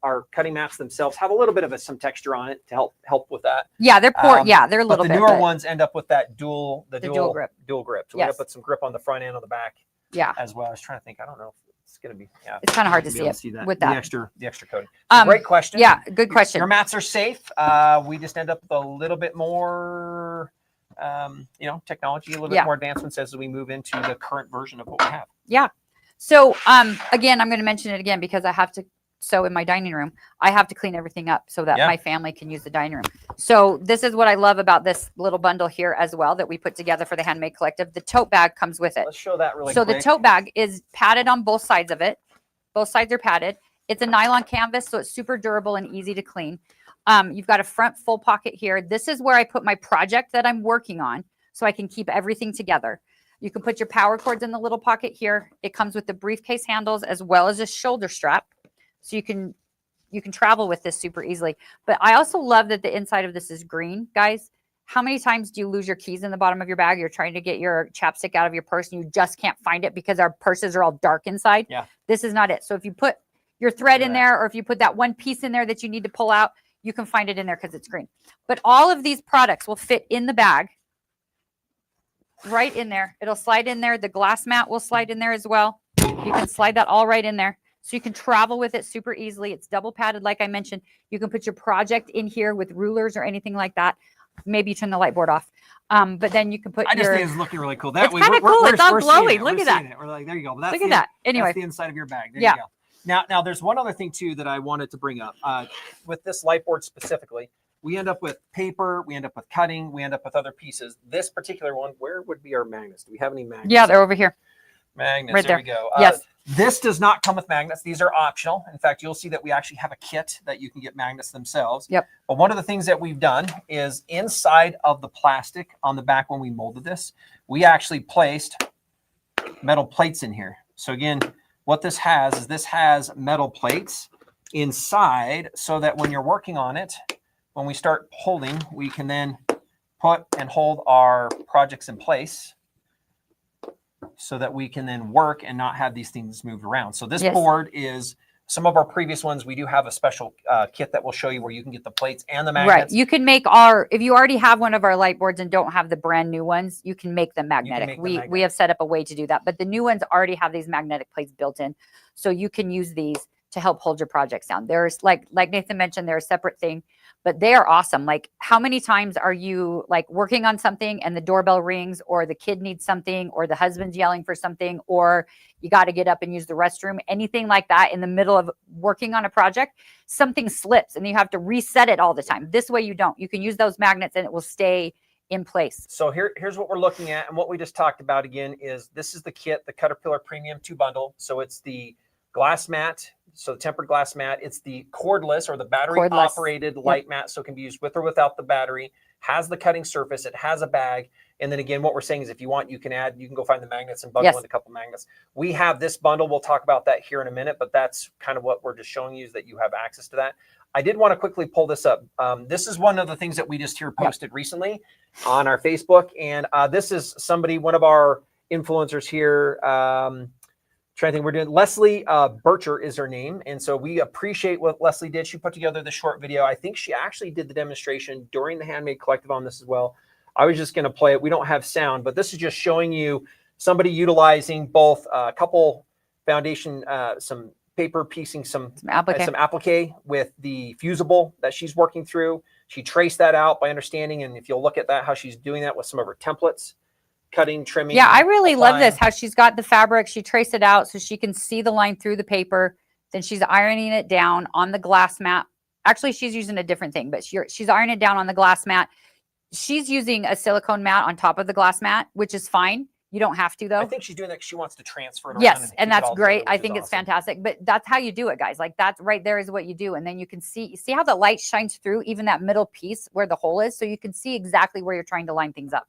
our cutting mats themselves have a little bit of some texture on it to help with that. Yeah, they're they're a little bit. The newer ones end up with that dual grip. So we end up with some grip on the front and on the back. Yeah. As well. I was trying to think. I don't know if it's going to be. Yeah. It's kind of hard to see that with the extra coating. Great question. Yeah, good question. Your mats are safe. We just end up with a little bit more, technology, a little bit more advancements as we move into the current version of what we have. Yeah. So, again, I'm going to mention it again because I have to sew in my dining room. I have to clean everything up so that my family can use the dining room. So this is what I love about this little bundle here as well that we put together for the Handmade Collective. The tote bag comes with it. Let's show that really quick. So the tote bag is padded on both sides of it. Both sides are padded. It's a nylon canvas, so it's super durable and easy to clean. You've got a front full pocket here. This is where I put my project that I'm working on so I can keep everything together. You can put your power cords in the little pocket here. It comes with the briefcase handles as well as a shoulder strap. So you can travel with this super easily. But I also love that the inside of this is green, guys. How many times do you lose your keys in the bottom of your bag? You're trying to get your chapstick out of your purse and you just can't find it because our purses are all dark inside. Yeah. This is not it. So if you put your thread in there or if you put that one piece in there that you need to pull out, you can find it in there because it's green. But all of these products will fit in the bag. Right in there. It'll slide in there. The glass mat will slide in there as well. You can slide that all right in there. So you can travel with it super easily. It's double padded. Like I mentioned, you can put your project in here with rulers or anything like that. Maybe you turn the light board off. But then you can put I just think it's looking really cool. That it's kind of cool. It's all glowing. Look at that. We're like, there you go. That's Look at that. Anyway. That's the inside of your bag. There you go. Now there's one other thing too that I wanted to bring up. With this light board specifically, we end up with paper, we end up with cutting, we end up with other pieces. This particular one, where would be our magnets? Do we have any magnets? Yeah, they're over here. Magnets, right there we go. Yes. This does not come with magnets. These are optional. In fact, you'll see that we actually have a kit that you can get magnets themselves. Yep. But one of the things that we've done is inside of the plastic on the back when we molded this, we actually placed metal plates in here. So again, what this has is this has metal plates inside so that when you're working on it, when we start holding, we can then put and hold our projects in place so that we can then work and not have these things moved around. So this board is, some of our previous ones, we do have a special kit that we'll show you where you can get the plates and the magnets. Right. You can make if you already have one of our light boards and don't have the brand new ones, you can make them magnetic. We have set up a way to do that, but the new ones already have these magnetic plates built in. So you can use these to help hold your projects down. There's like Nathan mentioned, they're a separate thing, but they are awesome. Like, how many times are you like working on something and the doorbell rings, or the kid needs something, or the husband's yelling for something, or you got to get up and use the restroom, anything like that in the middle of working on a project, something slips and you have to reset it all the time. This way you don't. You can use those magnets and it will stay in place. So here's what we're looking at, and what we just talked about again is this is the kit, the Caterpillar Premium 2 bundle. So it's the glass mat, so the tempered glass mat. It's the cordless or the battery operated light mat, so it can be used with or without the battery. Has the cutting surface. It has a bag. And then again, what we're saying is if you want, you can go find the magnets and bundle in a couple magnets. We have this bundle. We'll talk about that here in a minute, but that's kind of what we're just showing you, is that you have access to that. I did want to quickly pull this up. This is one of the things that we just here posted recently on our Facebook. And this is one of our influencers here. Trying to think, we're doing Leslie Bircher is her name, and so we appreciate what Leslie did. She put together the short video. I think she actually did the demonstration during the Handmade Collective on this as well. I was just going to play it. We don't have sound, but this is just showing you somebody utilizing both a couple foundation, some paper piecing, some applique with the fusible that she's working through. She traced that out by understanding, and if you'll look at that, how she's doing that with some of her templates. Cutting, trimming. Yeah, I really love this, how she's got the fabric. She traced it out so she can see the line through the paper. Then she's ironing it down on the glass mat. Actually, she's using a different thing, but she's ironing it down on the glass mat. She's using a silicone mat on top of the glass mat, which is fine. You don't have to, though. I think she's doing that because she wants to transfer it around. Yes, and that's great. I think it's fantastic. But that's how you do it, guys. Like, that's right there is what you do. And then you can see how the light shines through even that middle piece where the hole is. So you can see exactly where you're trying to line things up.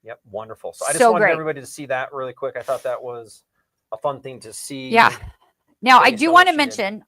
Yep, wonderful. So I just wanted everybody to see that really quick. I thought that was a fun thing to see. Yeah. Now, I do want to mention,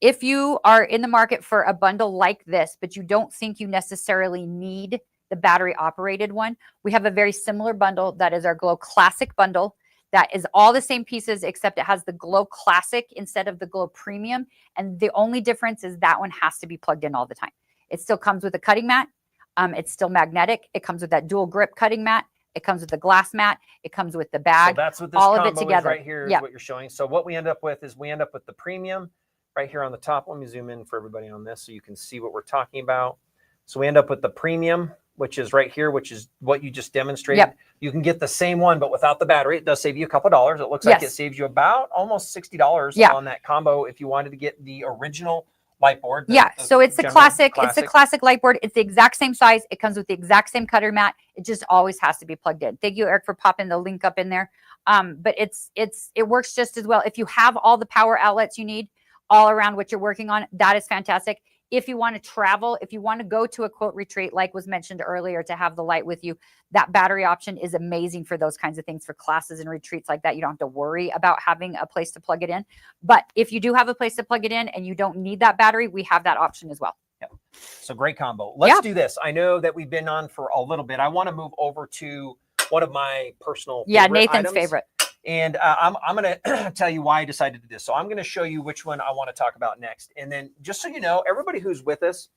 if you are in the market for a bundle like this, but you don't think you necessarily need the battery operated one, we have a very similar bundle that is our Glow Classic bundle. That is all the same pieces, except it has the Glow Classic instead of the Glow Premium. And the only difference is that one has to be plugged in all the time. It still comes with a cutting mat. It's still magnetic. It comes with that dual grip cutting mat. It comes with the glass mat. It comes with the bag. So that's what this all combo of it together. Is right here is what you're showing. So what we end up with is the Premium right here on the top. Let me zoom in for everybody on this so you can see what we're talking about. So we end up with the Premium, which is right here, which is what you just demonstrated. Yep. You can get the same one, but without the battery. It does save you a couple of dollars. It looks like it saves you about almost $60 on that combo if you wanted to get the original light board. So it's the classic. It's the classic light board. It's the exact same size. It comes with the exact same cutter mat. It just always has to be plugged in. Thank you, Eric, for popping the link up in there. But it works just as well. If you have all the power outlets you need all around what you're working on, that is fantastic. If you want to travel, if you want to go to a quote retreat, like was mentioned earlier, to have the light with you, that battery option is amazing for those kinds of things, for classes and retreats like that. You don't have to worry about having a place to plug it in. But if you do have a place to plug it in and you don't need that battery, we have that option as well. Yep. So great combo. Let's do this. I know that we've been on for a little bit. I want to move over to one of my personal Nathan's items. favorite. And I'm going to tell you why I decided to do this. So I'm going to show you which one I want to talk about next. And then just so you know, everybody who's with us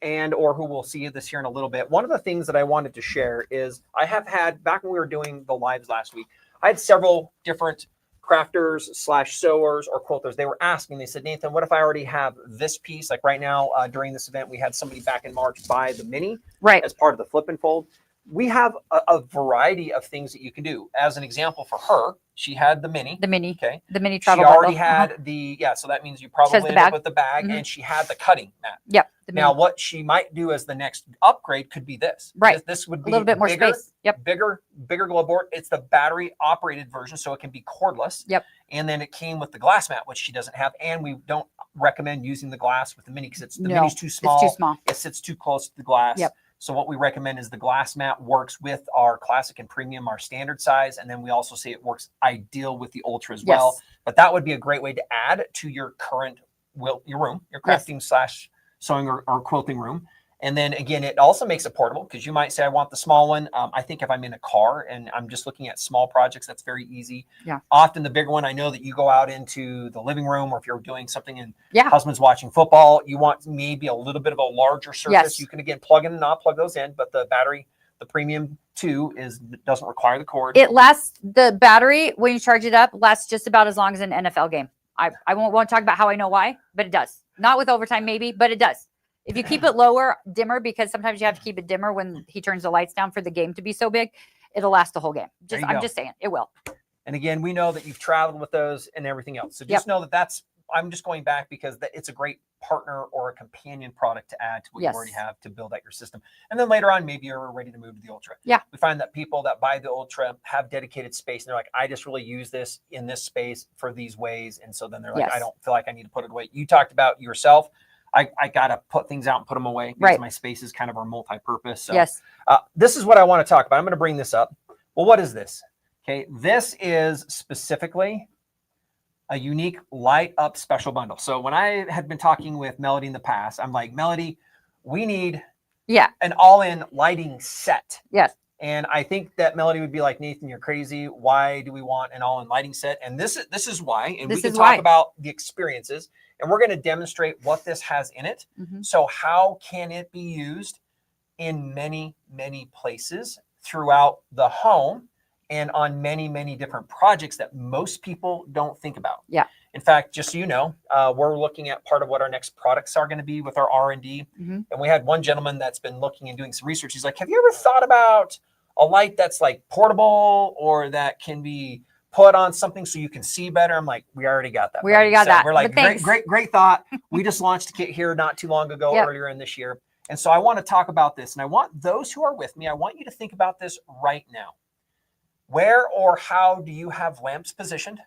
or who will see this here in a little bit, one of the things that I wanted to share is I have had, back when we were doing the lives last week, I had several different crafters / sewers or quilters, they were asking, they said, Nathan, what if I already have this piece? Like right now, during this event, we had somebody back in March buy the mini as part of the flip and fold. We have a variety of things that you can do. As an example for her, she had the mini. Okay. The mini travel She already bundle. had so that means you probably ended up with the bag, and she had the cutting mat. Yep. Now, what she might do as the next upgrade could be this. Right. This would be a little bit more bigger, space. Yep. Bigger glow board. It's the battery operated version, so it can be cordless. Yep. And then it came with the glass mat, which she doesn't have. And we don't recommend using the glass with the mini because the mini's too small. It's too small. It sits too close to the glass. Yep. So what we recommend is the glass mat works with our classic and premium, our standard size. And then we also say it works ideal with the ultra as well. But that would be a great way to add to your current your room, your crafting / sewing or quilting room. And then again, it also makes it portable because you might say, I want the small one. I think if I'm in a car and I'm just looking at small projects, that's very easy. Yeah. Often the bigger one, I know that you go out into the living room, or if you're doing something and husband's watching football, you want maybe a little bit of a larger surface. You can again plug in and not plug those in, but the battery, the premium 2 doesn't require the cord. It lasts, the battery, when you charge it up, lasts just about as long as an NFL game. I won't talk about how I know why, but it does. Not with overtime maybe, but it does. If you keep it lower, dimmer, because sometimes you have to keep it dimmer when he turns the lights down for the game to be so big, it'll last the whole game. I'm just saying, it will. And again, we know that you've traveled with those and everything else. So just know that I'm just going back because it's a great partner or a companion product to add to what you already have to build out your system. And then later on, maybe you're ready to move to the Ultra. Yeah. We find that people that buy the Ultra have dedicated space and they're like, I just really use this in this space for these ways. And so then they're like, I don't feel like I need to put it away. You talked about yourself. I got to put things out and put them away because my spaces kind of are multi-purpose. So this is what I want to talk about. I'm going to bring this up. Well, what is this? Okay. This is specifically a unique light up special bundle. So when I had been talking with Melodee in the past, I'm like, Melodee, we need an all-in lighting set. Yes. And I think that Melodee would be like, Nathan, you're crazy. Why do we want an all-in lighting set? And this is why. And we can talk about the experiences. And we're going to demonstrate what this has in it. So how can it be used in many, many places throughout the home and on many, many different projects that most people don't think about. Yeah. In fact, just so you know, we're looking at part of what our next products are going to be with our R&D. And we had one gentleman that's been looking and doing some research. He's like, have you ever thought about a light that's like portable or that can be put on something so you can see better? I'm like, we already got that. We already got that. We're like, great thought. We just launched a kit here not too long ago, earlier in this year. And so I want to talk about this. And I want those who are with me, I want you to think about this right now. Where or how do you have lamps positioned?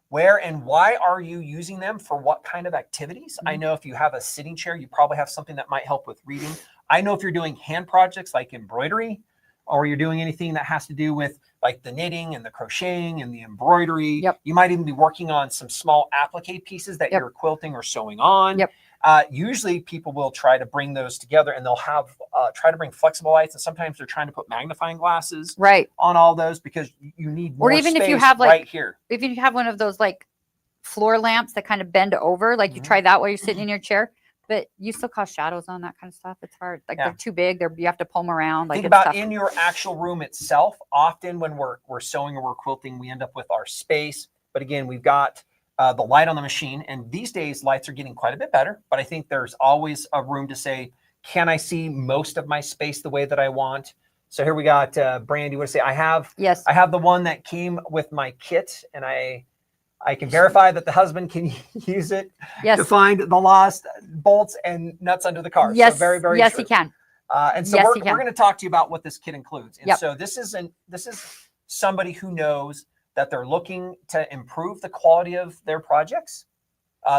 Where and why are you using them for what kind of activities? I know if you have a sitting chair, you probably have something that might help with reading. I know if you're doing hand projects like embroidery, or you're doing anything that has to do with like the knitting and the crocheting and the embroidery. You might even be working on some small applique pieces that you're quilting or sewing on. Usually people will try to bring those together and they'll have try to bring flexible lights, and sometimes they're trying to put magnifying glasses on all those because you need more space if you have like, right here. If you have one of those like floor lamps that kind of bend over, like you try that while you're sitting in your chair, but you still cause shadows on that kind of stuff. It's hard. Like they're too big. You have to pull them around. Like think about in your actual room itself. Often when we're sewing or we're quilting, we end up with our space. But again, we've got the light on the machine, and these days lights are getting quite a bit better. But I think there's always a room to say, can I see most of my space the way that I want? So here we got Brandy. You want to say I have the one that came with my kit, and I can verify that the husband can use it to find the lost bolts and nuts under the car. So very, very true. He can. And so we're going to talk to you about what this kit includes. And so this is somebody who knows that they're looking to improve the quality of their projects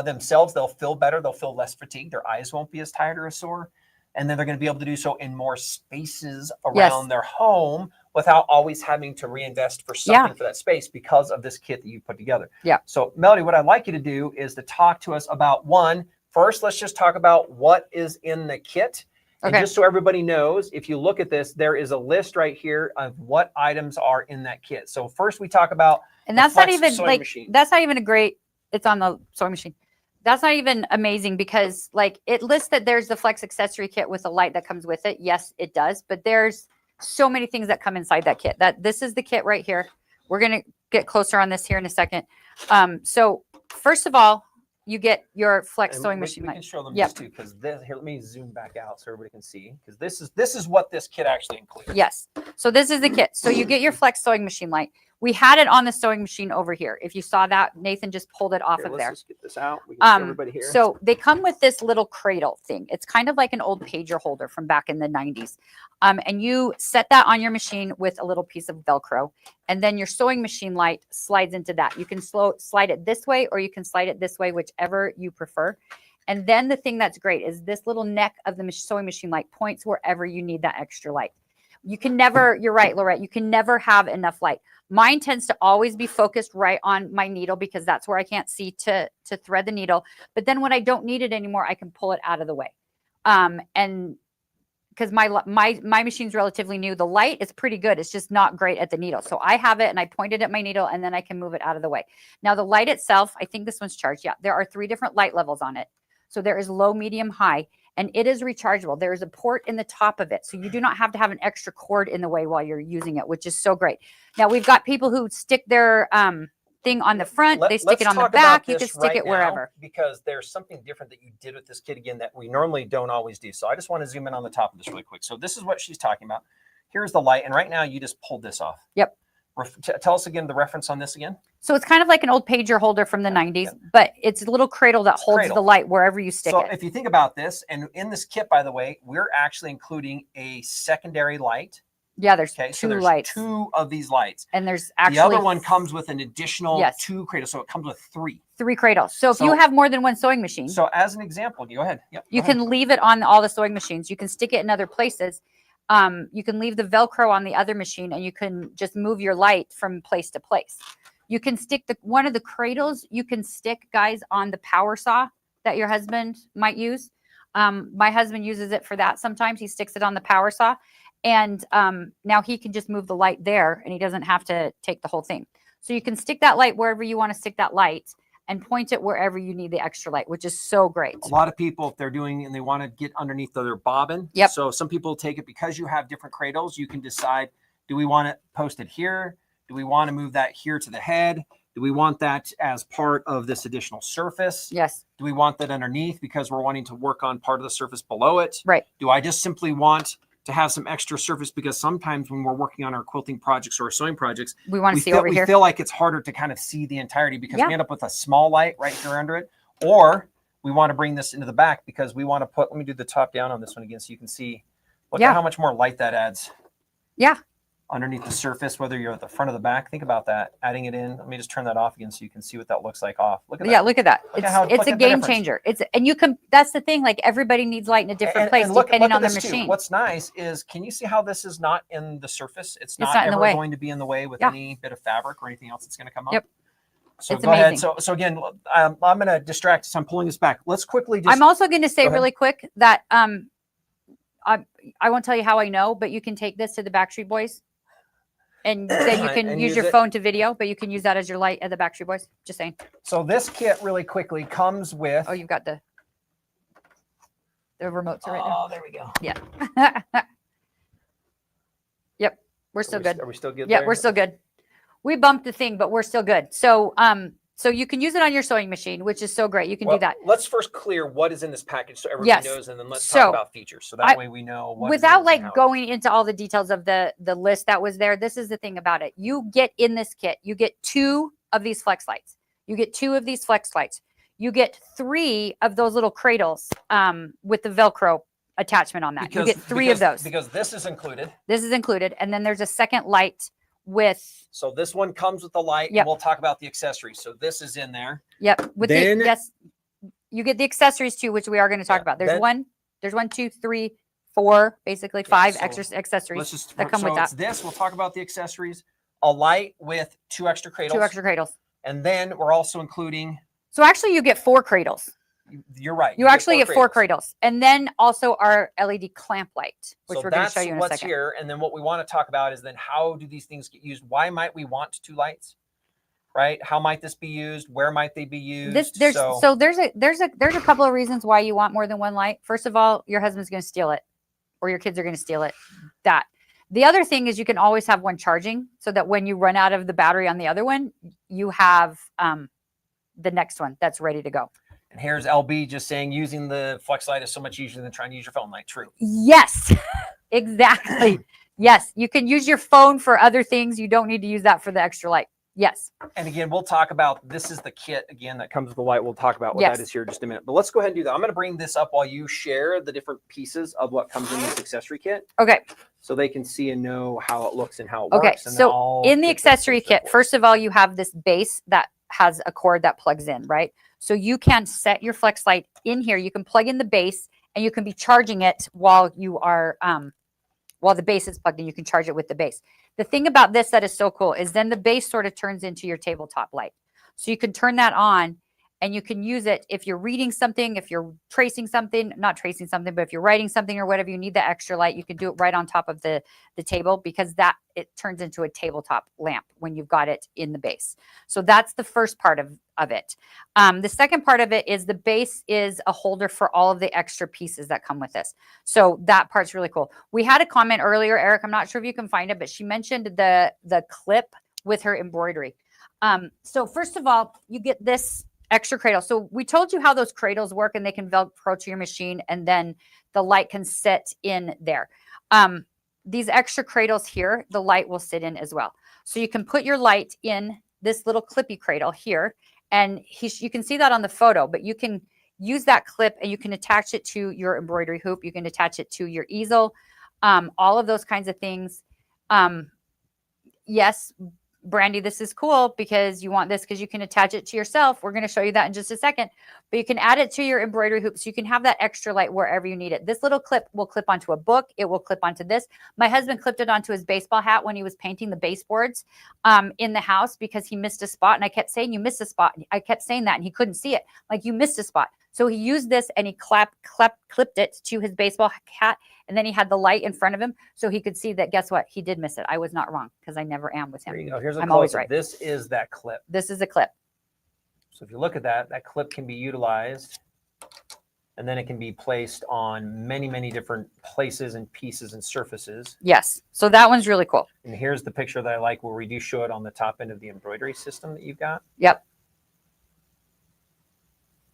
themselves. They'll feel better. They'll feel less fatigued. Their eyes won't be as tired or as sore. And then they're going to be able to do so in more spaces around their home without always having to reinvest for something for that space because of this kit that you put together. So Melodee, what I'd like you to do is to talk to us about first, let's just talk about what is in the kit. And just so everybody knows, if you look at this, there is a list right here of what items are in that kit. So first we talk about, and that's not even like, that's not even a great, it's on the sewing machine. That's not even amazing because like it lists that there's the Flex accessory kit with a light that comes with it. Yes, it does. But there's so many things that come inside that kit. This is the kit right here. We're going to get closer on this here in a second. So first of all, you get your flex sewing machine We light. can show them this too, because here, let me zoom back out so everybody can see. Because this is what this kit actually includes. Yes. So this is the kit. So you get your flex sewing machine light. We had it on the sewing machine over here. If you saw that, Nathan just pulled it off of there. Let's get this out. We can see everybody here. So they come with this little cradle thing. It's kind of like an old pager holder from back in the 90s. And you set that on your machine with a little piece of Velcro. And then your sewing machine light slides into that. You can slide it this way or you can slide it this way, whichever you prefer. And then the thing that's great is this little neck of the sewing machine light points wherever you need that extra light. You can never, you're right, Laurette, you can never have enough light. Mine tends to always be focused right on my needle because that's where I can't see to thread the needle. But then when I don't need it anymore, I can pull it out of the way. And because my machine's relatively new, the light is pretty good. It's just not great at the needle. So I have it and I point it at my needle and then I can move it out of the way. Now the light itself, I think this one's charged. Yeah, there are 3 different light levels on it. So there is low, medium, high. And it is rechargeable. There is a port in the top of it. So you do not have to have an extra cord in the way while you're using it, which is so great. Now we've got people who stick their thing on the front. They stick it on the back. You can stick it wherever. Because there's something different that you did with this kit again that we normally don't always do. So I just want to zoom in on the top of this really quick. So this is what she's talking about. Here's the light. And right now you just pulled this off. Yep. Tell us again the reference on this again. So it's kind of like an old pager holder from the 90s, but it's a little cradle that holds the light wherever you stick it. So if you think about this, and in this kit, by the way, we're actually including a secondary light. Yeah, there's two lights. 2 of these lights. And there's actually... The other one comes with an additional 2 cradles, so it comes with 3. 3 cradles. So if you have more than one sewing machine... So as an example, go ahead. Yep, you can leave it on all the sewing machines. You can stick it in other places. You can leave the Velcro on the other machine and you can just move your light from place to place. You can stick one of the cradles, you can stick, guys, on the power saw that your husband might use. My husband uses it for that sometimes. He sticks it on the power saw. And now he can just move the light there and he doesn't have to take the whole thing. So you can stick that light wherever you want to stick that light and point it wherever you need the extra light, which is so great. A lot of people, if they're doing and they want to get underneath their bobbin. Yep. So some people take it because you have different cradles. You can decide, do we want it posted here? Do we want to move that here to the head? Do we want that as part of this additional surface? Yes. Do we want that underneath because we're wanting to work on part of the surface below it? Right. Do I just simply want to have some extra surface because sometimes when we're working on our quilting projects or our sewing projects, we want to see over here. We feel like it's harder to kind of see the entirety because we end up with a small light right here under it. Or we want to bring this into the back because we want to put, let me do the top down on this one again so you can see look at how much more light that adds. Yeah. Underneath the surface, whether you're at the front or the back. Think about that. Adding it in. Let me just turn that off again so you can see what that looks like off. Look at that. Yeah, look at that. It's a game changer. And you can, that's the thing, like everybody needs light in a different place depending on their machine. What's nice is, can you see how this is not in the surface? It's not ever going to be in the way with any bit of fabric or anything else that's going to come up. Yep. So it's amazing. Ahead. So again, I'm going to distract. So I'm pulling this back. Let's quickly just. I'm also going to say really quick that I won't tell you how I know, but you can take this to the Backstreet Boys. And then you can use your phone to video, but you can use that as your light at the Backstreet Boys. Just saying. So this kit really quickly comes with. Oh, you've got the remotes right there. Oh, there we go. Yeah. Yep. We're still good. Are we still good? Yeah, we're still good. We bumped the thing, but we're still good. So, so you can use it on your sewing machine, which is so great. You can do that. Let's first clear what is in this package so everybody knows, and then let's talk about features. So that way we know what without like going into all the details of the list that was there. This is the thing about it. You get in this kit, you get 2 of these flex lights. You get 2 of these flex lights. You get 3 of those little cradles with the Velcro attachment on that. You get 3 of those. Because this is included. This is included. And then there's a second light with. So this one comes with the light. And we'll talk about the accessories. So this is in there. Yep. With yes, you get the accessories too, which we are going to talk about. There's 1, 2, 3, 4, basically 5 extra accessories that come with that. It's this. We'll talk about the accessories. A light with 2 extra cradles. 2 extra cradles. And then we're also including. So actually, you get 4 cradles. You're right. You actually get 4 cradles. And then also our LED clamp light, which we're going to show you in a second. What's here. And then what we want to talk about is then how do these things get used? Why might we want 2 lights? Right? How might this be used? Where might they be used? There's a couple of reasons why you want more than 1 light. First of all, your husband's going to steal it, or your kids are going to steal it. The other thing is you can always have one charging so that when you run out of the battery on the other one, you have the next one that's ready to go. And here's LB just saying using the flex light is so much easier than trying to use your phone light. True. Yes, exactly. Yes, you can use your phone for other things. You don't need to use that for the extra light. Yes. And again, we'll talk about, this is the kit again that comes with the light. We'll talk about what that is here in just a minute. But let's go ahead and do that. I'm going to bring this up while you share the different pieces of what comes in this accessory kit. Okay. So they can see and know how it looks and how it works. Okay. So in the accessory kit, first of all, you have this base that has a cord that plugs in, right? So you can set your flex light in here. You can plug in the base and you can be charging it while you are, while the base is plugged in, you can charge it with the base. The thing about this that is so cool is then the base sort of turns into your tabletop light. So you can turn that on and you can use it if you're reading something, if you're tracing something, not tracing something, but if you're writing something or whatever, you need the extra light, you can do it right on top of the table because that it turns into a tabletop lamp when you've got it in the base. So that's the first part of it. The second part of it is the base is a holder for all of the extra pieces that come with this. So that part's really cool. We had a comment earlier, Eric, I'm not sure if you can find it, but she mentioned the clip with her embroidery. So first of all, you get this extra cradle. So we told you how those cradles work and they can Velcro to your machine and then the light can sit in there. These extra cradles here, the light will sit in as well. So you can put your light in this little clippy cradle here and you can see that on the photo, but you can use that clip and you can attach it to your embroidery hoop. You can attach it to your easel, all of those kinds of things. Yes, Brandy, this is cool because you want this because you can attach it to yourself. We're going to show you that in just a second, but you can add it to your embroidery hoop so you can have that extra light wherever you need it. This little clip will clip onto a book. It will clip onto this. My husband clipped it onto his baseball hat when he was painting the baseboards in the house because he missed a spot. And I kept saying, you missed a spot. I kept saying that and he couldn't see it. Like, you missed a spot. So he used this and he clipped it to his baseball hat. And then he had the light in front of him so he could see that, guess what? He did miss it. I was not wrong because I never am with him. There you go. Here's a I'm always close-up. right. This is that clip. This is a clip. So if you look at that, that clip can be utilized and then it can be placed on many, many different places and pieces and surfaces. Yes. So that one's really cool. And here's the picture that I like where we do show it on the top end of the embroidery system that you've got. Yep.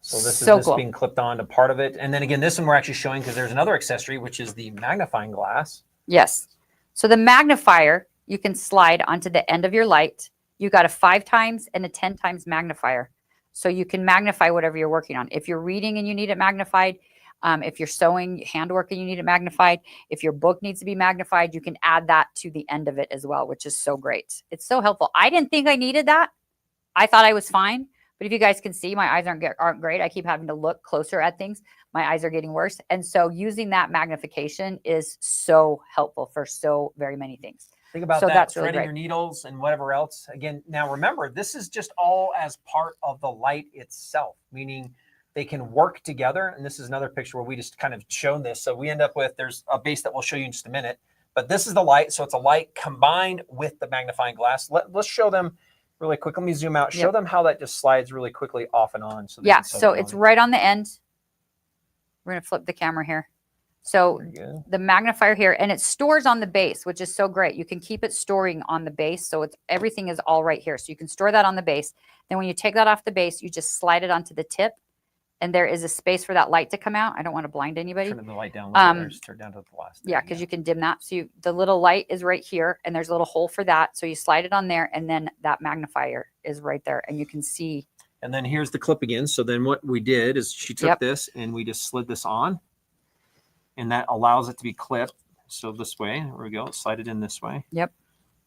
So this so is cool. Being clipped on to part of it. And then again, this one we're actually showing because there's another accessory, which is the magnifying glass. Yes. So the magnifier, you can slide onto the end of your light. You got a 5 times and a 10 times magnifier. So you can magnify whatever you're working on. If you're reading and you need it magnified, if you're sewing, handwork and you need it magnified, if your book needs to be magnified, you can add that to the end of it as well, which is so great. It's so helpful. I didn't think I needed that. I thought I was fine. But if you guys can see, my eyes aren't great. I keep having to look closer at things. My eyes are getting worse. And so using that magnification is so helpful for so very many things. Think about so that, that's threading really your needles and whatever else. Again, now remember, this is just all as part of the light itself, meaning they can work together. And this is another picture where we just kind of shown this. So we end up with, there's a base that we'll show you in just a minute, but this is the light. So it's a light combined with the magnifying glass. Let's show them really quick. Let me zoom out, show them how that just slides really quickly off and on. So yeah, so it's right on the end. We're going to flip the camera here. So the magnifier here, and it stores on the base, which is so great. You can keep it storing on the base. So it's everything is all right here. So you can store that on the base. Then when you take that off the base, you just slide it onto the tip. And there is a space for that light to come out. I don't want to blind anybody. Turn the light down. Turn down to the last. Yeah, because you can dim that. So the little light is right here, and there's a little hole for that. So you slide it on there, and then that magnifier is right there, and you can see. And then here's the clip again. So then what we did is she took this, and we just slid this on, and that allows it to be clipped. So this way, there we go. Slide it in this way. Yep.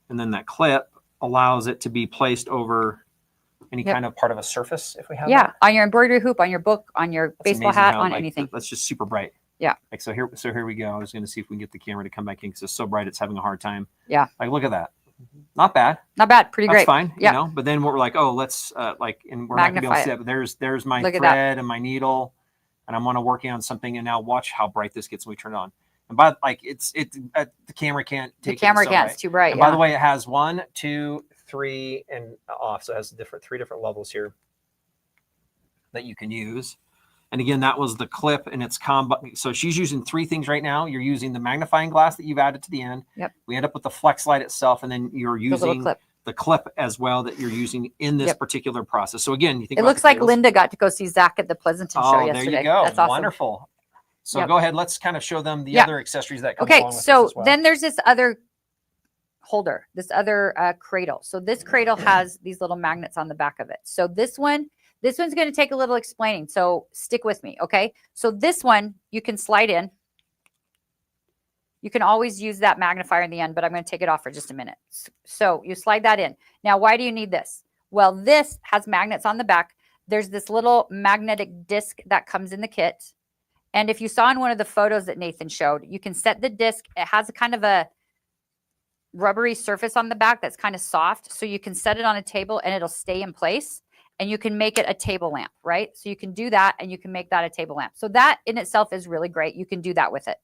And then that clip allows it to be placed over any kind of part of a surface if we have that. On your embroidery hoop, on your book, on your baseball hat, on anything. That's just super bright. Yeah. Like so here we go. I was going to see if we can get the camera to come back in because it's so bright it's having a hard time. Yeah. Like look at that. Not bad. Not bad. Pretty great. That's fine. Yeah. You know, but then we're like, oh, let's and we're not gonna be able to see it. But there's my thread and my needle, and I'm working on something. And now watch how bright this gets when we turn it on. And by like the camera can't take it. The camera can't. It's too bright. And by the way, it has 1, 2, 3 and off. So it has three different levels here that you can use. And again, that was the clip and its combo. So she's using 3 things right now. You're using the magnifying glass that you've added to the end. Yep. We end up with the flex light itself, and then you're using the clip as well that you're using in this particular process. So again, you think it looks like Linda got to go see Zach at the Pleasanton show yesterday. There you go. That's awesome. Wonderful. So go ahead. Let's kind of show them the other accessories that come along with this as well. Then there's this other holder, this other cradle. So this cradle has these little magnets on the back of it. So this one's going to take a little explaining. So stick with me. Okay. So this one you can slide in. You can always use that magnifier in the end, but I'm going to take it off for just a minute. So you slide that in. Now, why do you need this? Well, this has magnets on the back. There's this little magnetic disc that comes in the kit. And if you saw in one of the photos that Nathan showed, you can set the disc. It has a kind of a rubbery surface on the back that's kind of soft. So you can set it on a table and it'll stay in place. And you can make it a table lamp, right? So you can do that and you can make that a table lamp. So that in itself is really great. You can do that with it.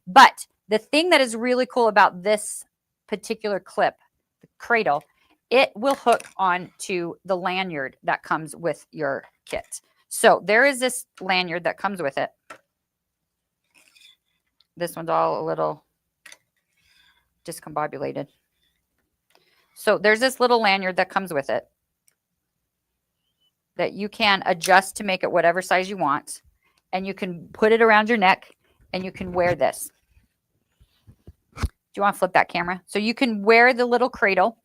But the thing that is really cool about this particular clip, the cradle, it will hook on to the lanyard that comes with your kit. So there is this lanyard that comes with it. This one's all a little discombobulated. So there's this little lanyard that comes with it that you can adjust to make it whatever size you want. And you can put it around your neck and you can wear this. Do you want to flip that camera? So you can wear the little cradle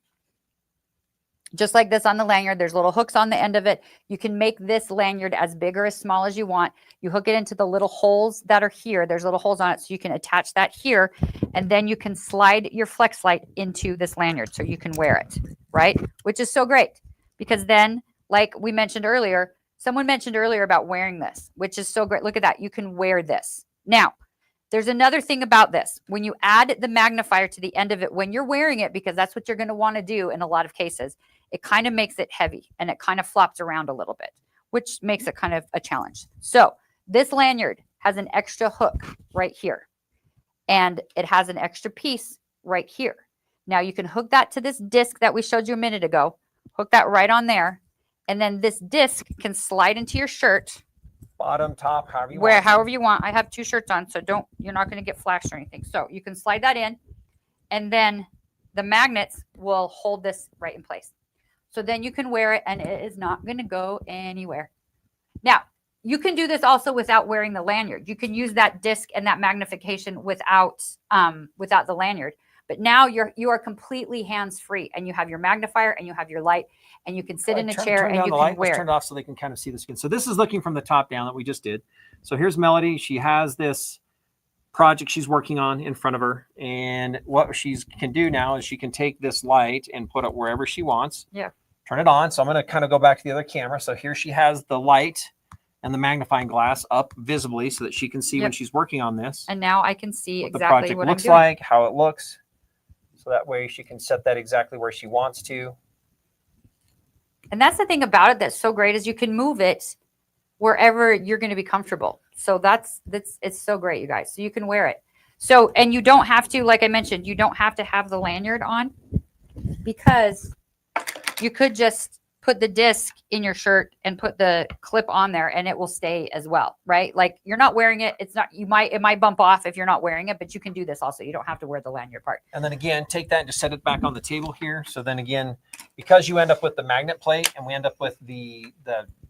just like this on the lanyard. There's little hooks on the end of it. You can make this lanyard as big or as small as you want. You hook it into the little holes that are here. There's little holes on it. So you can attach that here. And then you can slide your flex light into this lanyard so you can wear it, right? Which is so great because then, like we mentioned earlier, someone mentioned earlier about wearing this, which is so great. Look at that. You can wear this. Now, there's another thing about this. When you add the magnifier to the end of it, when you're wearing it, because that's what you're going to want to do in a lot of cases, it kind of makes it heavy and it kind of flops around a little bit, which makes it kind of a challenge. So this lanyard has an extra hook right here and it has an extra piece right here. Now you can hook that to this disc that we showed you a minute ago, hook that right on there. And then this disc can slide into your shirt. Bottom, top, however you want. However you want. I have 2 shirts on, so you're not going to get flashed or anything. So you can slide that in, and then the magnets will hold this right in place. So then you can wear it, and it is not going to go anywhere. Now, you can do this also without wearing the lanyard. You can use that disc and that magnification without the lanyard. But now you are completely hands-free, and you have your magnifier, and you have your light, and you can sit in a chair and you can wear it. Turn it off so they can kind of see the skin. So this is looking from the top down that we just did. So here's Melodee. She has this project she's working on in front of her, and what she can do now is she can take this light and put it wherever she wants. Yeah. Turn it on. So I'm going to kind of go back to the other camera. So here she has the light and the magnifying glass up visibly so that she can see when she's working on this. And now I can see exactly what the project looks like, how it looks. So that way she can set that exactly where she wants to. And that's the thing about it that's so great is you can move it wherever you're going to be comfortable. So it's so great, you guys. So you can wear it. So, and you don't have to, like I mentioned, you don't have to have the lanyard on because you could just put the disc in your shirt and put the clip on there and it will stay as well, right? Like you're not wearing it. It's not, it might bump off if you're not wearing it, but you can do this also. You don't have to wear the lanyard part. And then again, take that and just set it back on the table here. So then again, because you end up with the magnet plate and we end up with the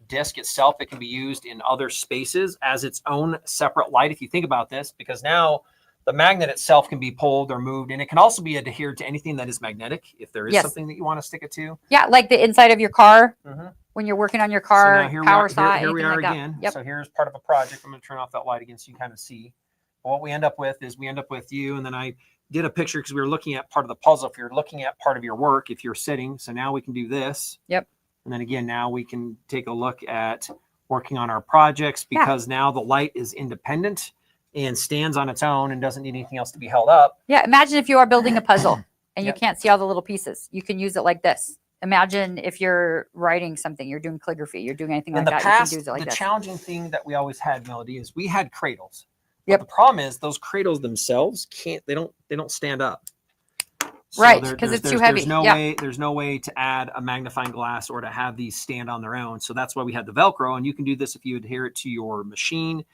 disc itself, it can be used in other spaces as its own separate light. If you think about this, because now the magnet itself can be pulled or moved, and it can also be adhered to anything that is magnetic if there is something that you want to stick it to. Yeah, like the inside of your car when you're working on your car, so power saw, here we are like again. Yep. So here's part of a project. I'm going to turn off that light again so you can kind of see. But what we end up with is you, and then I did a picture because we were looking at part of the puzzle. If you're looking at part of your work, if you're sitting, so now we can do this. Yep. And then again, now we can take a look at working on our projects because now the light is independent and stands on its own and doesn't need anything else to be held up. Yeah, imagine if you are building a puzzle and you can't see all the little pieces. You can use it like this. Imagine if you're writing something, you're doing calligraphy, you're doing anything like that. You can use it like the challenging thing that we always had, Melodee, is we had cradles. Yep. But the problem is those cradles themselves they don't stand up. Right, because it's too heavy. There's no way to add a magnifying glass or to have these stand on their own. So that's why we had the Velcro, and you can do this if you adhere it to your machine,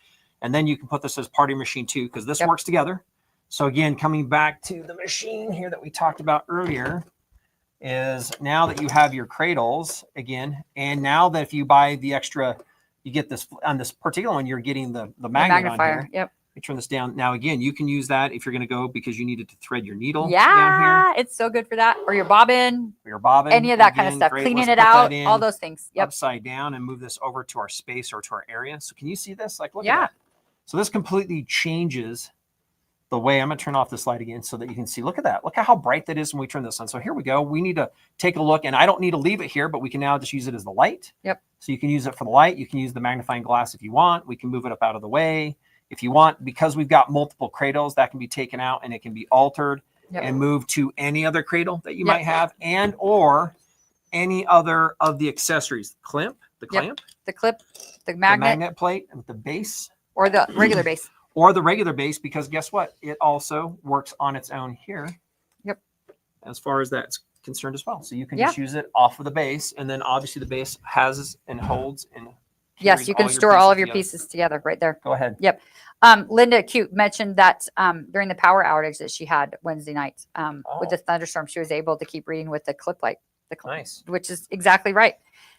and then you can put this as part of your machine too, because this works together. So again, coming back to the machine here that we talked about earlier, is now that you have your cradles again, and now that if you buy the extra, you get this on this particular one, you're getting the magnifier on here. Yep. You turn this down. Now again, you can use that if you're going to go because you needed to thread your needle. Yeah, it's so good for that. Or your bobbin. Or your bobbin. Any of that kind of stuff. Great. Cleaning it out. All those things. Yep. Upside down and move this over to our space or to our area. So can you see this? Like, look at that. So this completely changes the way. I'm going to turn off this light again so that you can see. Look at that. Look at how bright that is when we turn this on. So here we go. We need to take a look, and I don't need to leave it here, but we can now just use it as the light. Yep. So you can use it for the light. You can use the magnifying glass if you want. We can move it up out of the way. If you want, because we've got multiple cradles, that can be taken out and it can be altered and moved to any other cradle that you might have, and or any other of the accessories. The clamp, the magnet plate, and the base. Or the regular base. Or the regular base, because guess what? It also works on its own here. Yep. As far as that's concerned as well. So you can just use it off of the base, and then obviously the base has and holds and yes, you can store all of your pieces together right there. Go ahead. Yep. Linda Cute mentioned that during the power outage that she had Wednesday night with the thunderstorm, she was able to keep reading with the clip light. Nice. Which is exactly right.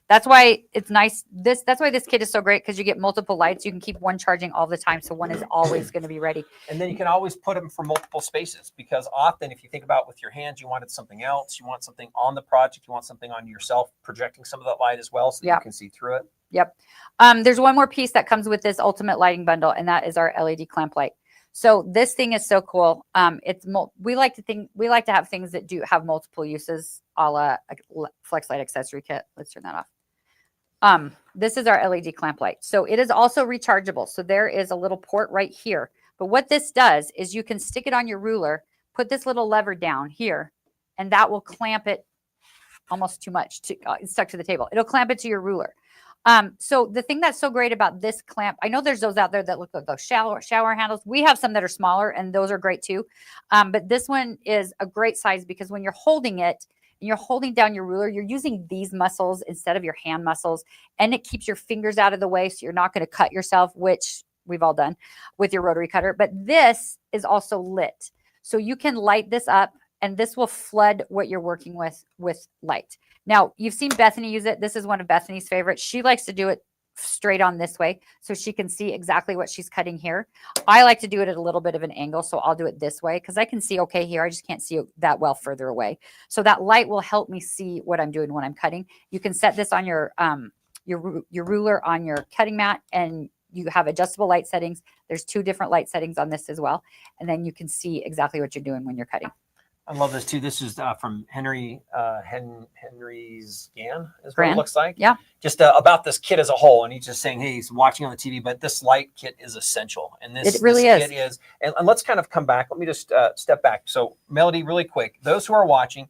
That's why it's nice. That's why this kit is so great, because you get multiple lights. You can keep one charging all the time, so one is always going to be ready. And then you can always put them for multiple spaces, because often if you think about with your hands, you wanted something else. You want something on the project. You want something on yourself, projecting some of that light as well so that you can see through it. Yep. There's one more piece that comes with this ultimate lighting bundle, and that is our LED clamp light. So this thing is so cool. We like to have things that do have multiple uses, a la a flex light accessory kit. Let's turn that off. This is our LED clamp light. So it is also rechargeable. So there is a little port right here. But what this does is you can stick it on your ruler, put this little lever down here, and that will clamp it almost too much. It's stuck to the table. It'll clamp it to your ruler. So the thing that's so great about this clamp, I know there's those out there that look like those shower handles. We have some that are smaller, and those are great too. But this one is a great size, because when you're holding it and you're holding down your ruler, you're using these muscles instead of your hand muscles, and it keeps your fingers out of the way, so you're not going to cut yourself, which we've all done with your rotary cutter. But this is also lit, so you can light this up, and this will flood what you're working with light. Now, you've seen Bethany use it. This is one of Bethany's favorites. She likes to do it straight on this way, so she can see exactly what she's cutting here. I like to do it at a little bit of an angle, so I'll do it this way because I can see okay here. I just can't see it that well further away. So that light will help me see what I'm doing when I'm cutting. You can set this on your ruler on your cutting mat, and you have adjustable light settings. There's 2 different light settings on this as well, and then you can see exactly what you're doing when you're cutting. I love this too. This is from Henry's Gann is what it looks like. Yeah. Just about this kit as a whole. And he's just saying, hey, he's watching on the TV, but this light kit is essential. And this kit is. And let's kind of come back. Let me just step back. So Melodee, really quick, those who are watching,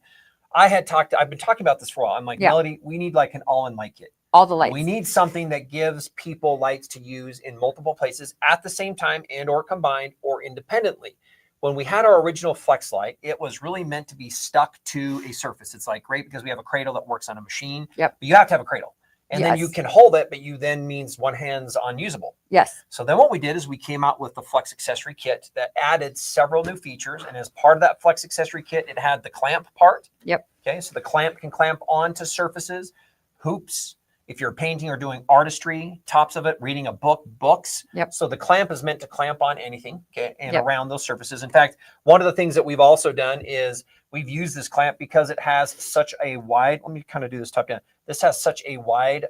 I've been talking about this for a while. I'm like, Melodee, we need like an all-in light kit. All the lights. We need something that gives people lights to use in multiple places at the same time, and or combined or independently. When we had our original flex light, it was really meant to be stuck to a surface. It's like great because we have a cradle that works on a machine. Yep. But you have to have a cradle. And then you can hold it, but you then means one hand's unusable. Yes. So then what we did is we came out with the flex accessory kit that added several new features. And as part of that flex accessory kit, it had the clamp part. Yep. Okay. So the clamp can clamp onto surfaces, hoops. If you're painting or doing artistry, tops of it, reading a book, books. Yep. So the clamp is meant to clamp on anything, okay, and around those surfaces. In fact, one of the things that we've also done is we've used this clamp because it has such a wide, let me kind of do this top down. This has such a wide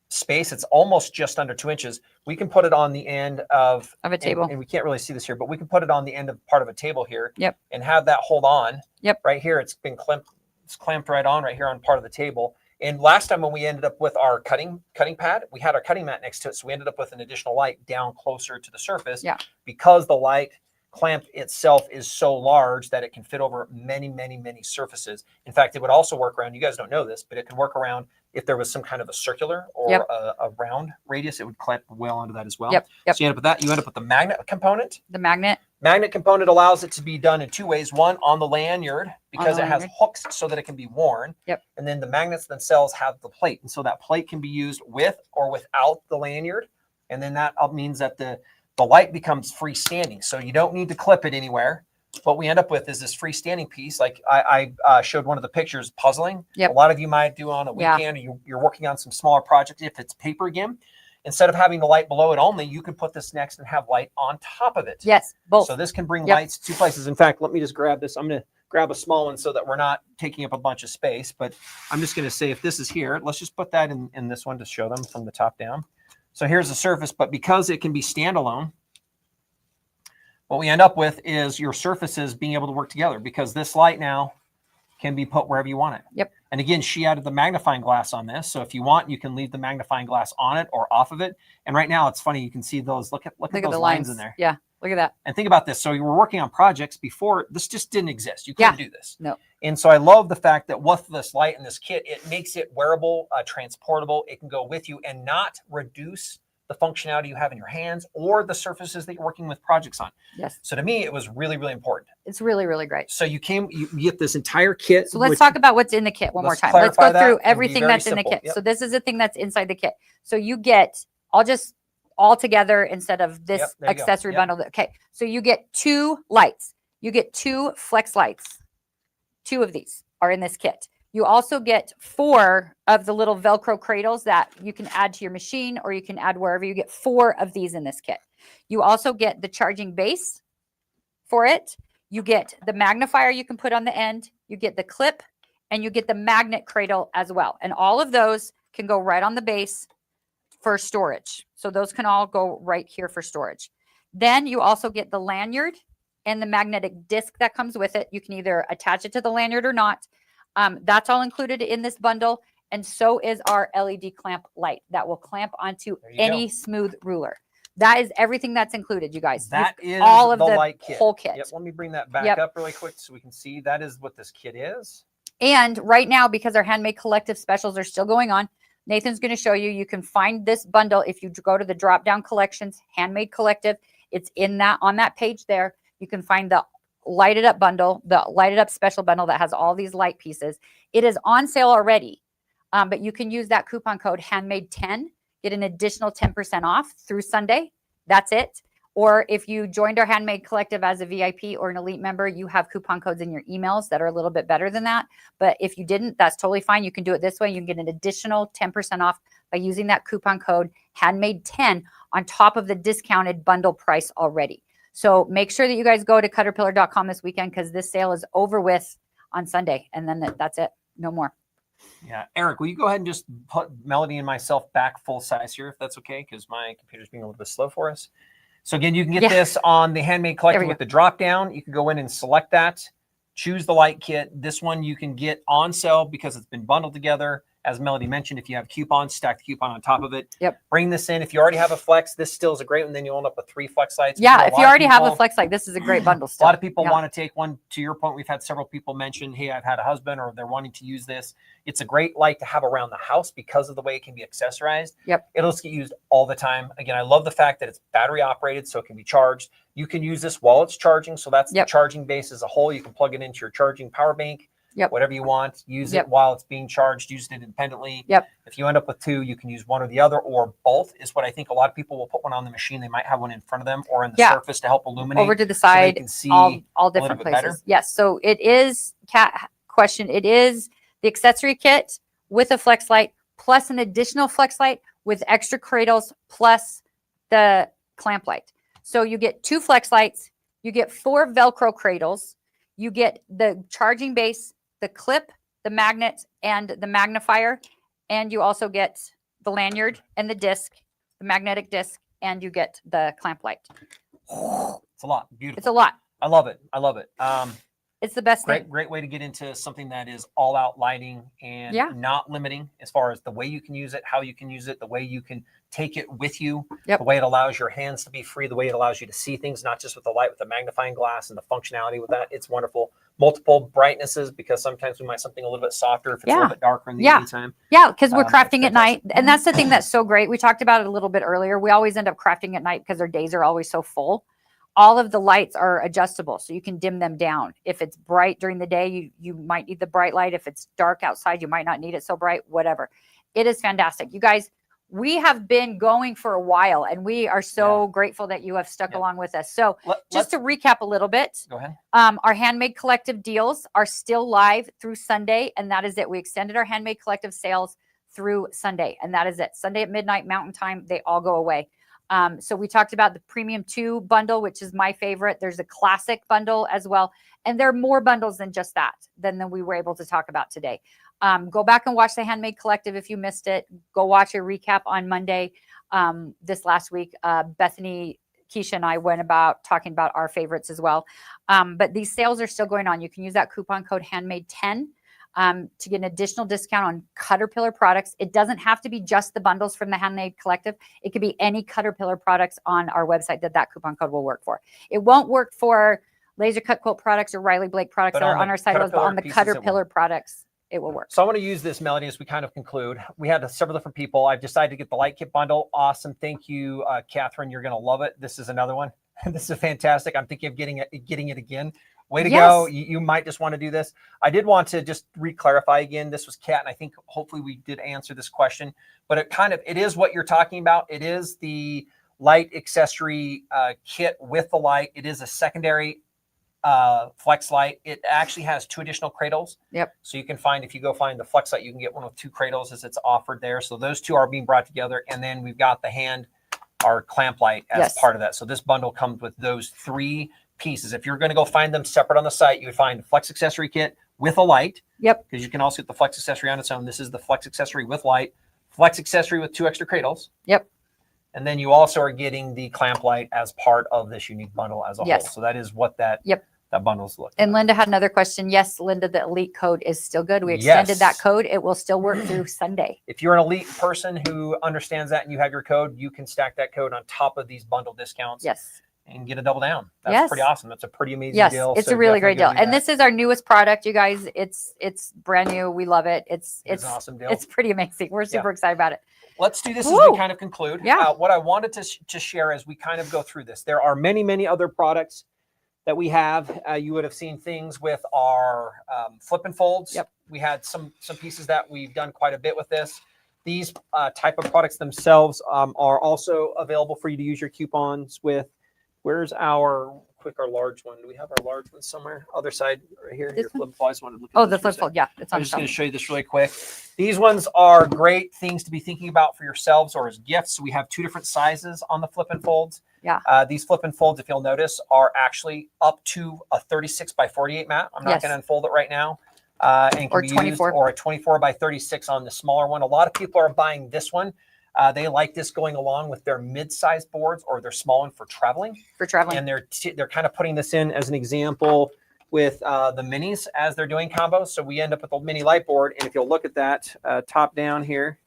space. It's almost just under 2 inches. We can put it on the end of a table. And we can't really see this here, but we can put it on the end of part of a table here. Yep. And have that hold on. Yep. Right here. It's been clamped right on right here on part of the table. And last time when we ended up with our cutting pad, we had our cutting mat next to it. So we ended up with an additional light down closer to the surface because the light clamp itself is so large that it can fit over many, many, many surfaces. In fact, it would also work around, you guys don't know this, but it can work around if there was some kind of a circular or a round radius, it would clamp well onto that as well. Yep. So you end up with that. You end up with the magnet component. The magnet. Magnet component allows it to be done in two ways. One, on the lanyard, because it has hooks so that it can be worn. Yep. And then the magnets themselves have the plate. And so that plate can be used with or without the lanyard. And then that means that the light becomes freestanding. So you don't need to clip it anywhere. What we end up with is this freestanding piece. Like I showed one of the pictures, puzzling. Yep. A lot of you might do on a weekend, or you're working on some smaller projects. If it's paper again, instead of having the light below it only, you can put this next and have light on top of it. Yes, both. So this can bring lights to places. In fact, let me just grab this. I'm going to grab a small one so that we're not taking up a bunch of space. But I'm just going to say if this is here, let's just put that in this one to show them from the top down. So here's the surface, but because it can be standalone, what we end up with is your surfaces being able to work together, because this light now can be put wherever you want it. Yep. And again, she added the magnifying glass on this. So if you want, you can leave the magnifying glass on it or off of it. And right now it's funny. You can see those, look at those the lines in there. Yeah. Look at that. And think about this. So you were working on projects before, this just didn't exist. You couldn't do this. No. And so I love the fact that with this light and this kit, it makes it wearable, transportable. It can go with you and not reduce the functionality you have in your hands or the surfaces that you're working with projects on. Yes. So to me, it was really, really important. It's really, really great. So you get this entire kit. So let's talk about what's in the kit one more time. Let's go through everything that's in the kit. Yep. So this is the thing that's inside the kit. So you get, I'll just all together instead of this accessory bundle. Okay. So you get 2 lights. You get 2 flex lights. 2 of these are in this kit. You also get 4 of the little Velcro cradles that you can add to your machine or you can add wherever. You get 4 of these in this kit. You also get the charging base for it. You get the magnifier you can put on the end. You get the clip and you get the magnet cradle as well. And all of those can go right on the base for storage. So those can all go right here for storage. Then you also get the lanyard and the magnetic disc that comes with it. You can either attach it to the lanyard or not. That's all included in this bundle. And so is our LED clamp light that will clamp onto any smooth ruler. That is everything that's included, you guys. That is all of the the light kit. Whole kit. Yep. Let me bring that back up really quick so we can see. That is what this kit is. And right now, because our Handmade Collective specials are still going on, Nathan's going to show you. You can find this bundle if you go to the drop-down collections, Handmade Collective. It's in that on that page there. You can find the lighted up bundle, the lighted up special bundle that has all these light pieces. It is on sale already, but you can use that coupon code handmade10, get an additional 10% off through Sunday. That's it. Or if you joined our Handmade Collective as a VIP or an elite member, you have coupon codes in your emails that are a little bit better than that. But if you didn't, that's totally fine. You can do it this way. You can get an additional 10% off by using that coupon code handmade10 on top of the discounted bundle price already. So make sure that you guys go to Cutterpillar.com this weekend because this sale is over with on Sunday. And then that's it. No more. Yeah. Eric, will you go ahead and just put Melodee and myself back full size here, if that's okay? Because my computer's being a little bit slow for us. So again, you can get this on the Handmade Collective with the drop down. You can go in and select that, choose the light kit. This one you can get on sale because it's been bundled together. As Melodee mentioned, if you have coupons, stack the coupon on top of it. Yep. Bring this in. If you already have a flex, this still is a great one. Then you'll end up with 3 flex lights. Yeah, if you already have a flex light, this is a great bundle still. A lot of people want to take one. To your point, we've had several people mention, hey, I've had a husband or they're wanting to use this. It's a great light to have around the house because of the way it can be accessorized. Yep. It'll just get used all the time. Again, I love the fact that it's battery operated, so it can be charged. You can use this while it's charging. So that's the charging base as a whole. You can plug it into your charging power bank. Yep. Whatever you want, use it while it's being charged, use it independently. Yep. If you end up with 2, you can use one or the other or both is what I think a lot of people will put one on the machine. They might have one in front of them or in the surface to help illuminate. Over to the side, so they can see all different places. Better. Yes. So it is, it is the accessory kit with a flex light plus an additional flex light with extra cradles plus the clamp light. So you get 2 flex lights, you get 4 Velcro cradles, you get the charging base, the clip, the magnet, and the magnifier. And you also get the lanyard and the disc, the magnetic disc, and you get the clamp light. It's a lot. Beautiful. It's a lot. I love it. I love it. It's the best thing. Great way to get into something that is all out lighting and not limiting as far as the way you can use it, how you can use it, the way you can take it with you, the way it allows your hands to be free, the way it allows you to see things, not just with the light, with the magnifying glass and the functionality with that. It's wonderful. Multiple brightnesses, because sometimes we might something a little bit softer if it's a little bit darker in the evening time. Yeah, because we're crafting at night. And that's the thing that's so great. We talked about it a little bit earlier. We always end up crafting at night because our days are always so full. All of the lights are adjustable, so you can dim them down. If it's bright during the day, you might need the bright light. If it's dark outside, you might not need it so bright, whatever. It is fantastic. You guys, we have been going for a while, and we are so grateful that you have stuck along with us. So just to recap a little bit, go ahead. Our Handmade Collective deals are still live through Sunday, and that is it. We extended our Handmade Collective sales through Sunday, and that is it. Sunday at midnight Mountain Time, they all go away. So we talked about the Premium 2 bundle, which is my favorite. There's a Classic bundle as well. And there are more bundles than just that than we were able to talk about today. Go back and watch the Handmade Collective if you missed it. Go watch a recap on Monday. This last week, Bethany, Keisha, and I went about talking about our favorites as well. But these sales are still going on. You can use that coupon code handmade10 to get an additional discount on Caterpillar products. It doesn't have to be just the bundles from the Handmade Collective. It could be any Caterpillar products on our website that coupon code will work for. It won't work for Laser Cut Quilt products or Riley Blake products that are on our site, but on the Caterpillar products, it will work. So I want to use this, Melodee, as we kind of conclude. We had several different people. I've decided to get the light kit bundle. Awesome. Thank you, Catherine. You're going to love it. This is another one. This is fantastic. I'm thinking of getting it again. Way to go. You might just want to do this. I did want to just re-clarify again. This was Kat, and I think hopefully we did answer this question, but it is what you're talking about. It is the light accessory kit with the light. It is a secondary flex light. It actually has 2 additional cradles. Yep. So you can find, if you go find the flex light, you can get one with 2 cradles as it's offered there. So those 2 are being brought together. And then we've got our clamp light as part of that. So this bundle comes with those 3 pieces. If you're going to go find them separate on the site, you would find the flex accessory kit with a light. Yep. Because you can also get the flex accessory on its own. This is the flex accessory with light, flex accessory with 2 extra cradles. Yep. And then you also are getting the clamp light as part of this unique bundle as a whole. So that is what that bundle's looking And Linda had another question. Yes, Linda, the elite code is still good. We extended that code. It will still work through Sunday. If you're an elite person who understands that and you have your code, you can stack that code on top of these bundle discounts. Yes. And get a double down. That's pretty awesome. That's a pretty amazing deal. It's a really great deal. And this is our newest product, you guys. It's brand new. We love it. It's an awesome deal. It's pretty amazing. We're super excited about it. Let's do this as we kind of conclude. What I wanted to share as we kind of go through this, there are many, many other products that we have. You would have seen things with our flip and folds. We had some pieces that we've done quite a bit with this. These type of products themselves are also available for you to use your coupons with. Where's our large one? Do we have our large one somewhere? Other side right here. Your flip fold. I just wanted to look at the flip fold. Yeah, it's on. I'm just going to show you this really quick. These ones are great things to be thinking about for yourselves or as gifts. We have 2 different sizes on the flip and folds. Yeah. These flip and folds, if you'll notice, are actually up to a 36 by 48 mat. I'm not going to unfold it right now. And can be 24. used, or a 24 by 36 on the smaller one. A lot of people are buying this one. They like this going along with their mid-sized boards or their small one for traveling. And they're kind of putting this in as an example with the minis as they're doing combos. So we end up with a mini light board. And if you'll look at that top down here,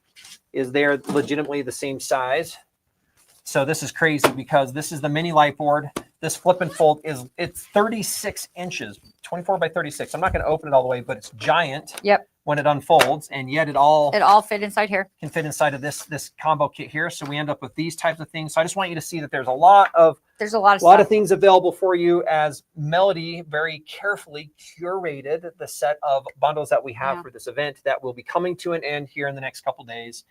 they're legitimately the same size. So this is crazy because this is the mini light board. This flip and fold it's 36 inches, 24 by 36. I'm not going to open it all the way, but it's giant. Yep. When it unfolds, and yet it all fit inside here. Can fit inside of this combo kit here. So we end up with these types of things. So I just want you to see that there's a lot of things available for you as Melodee very carefully curated the set of bundles that we have for this event that will be coming to an end here in the next couple days.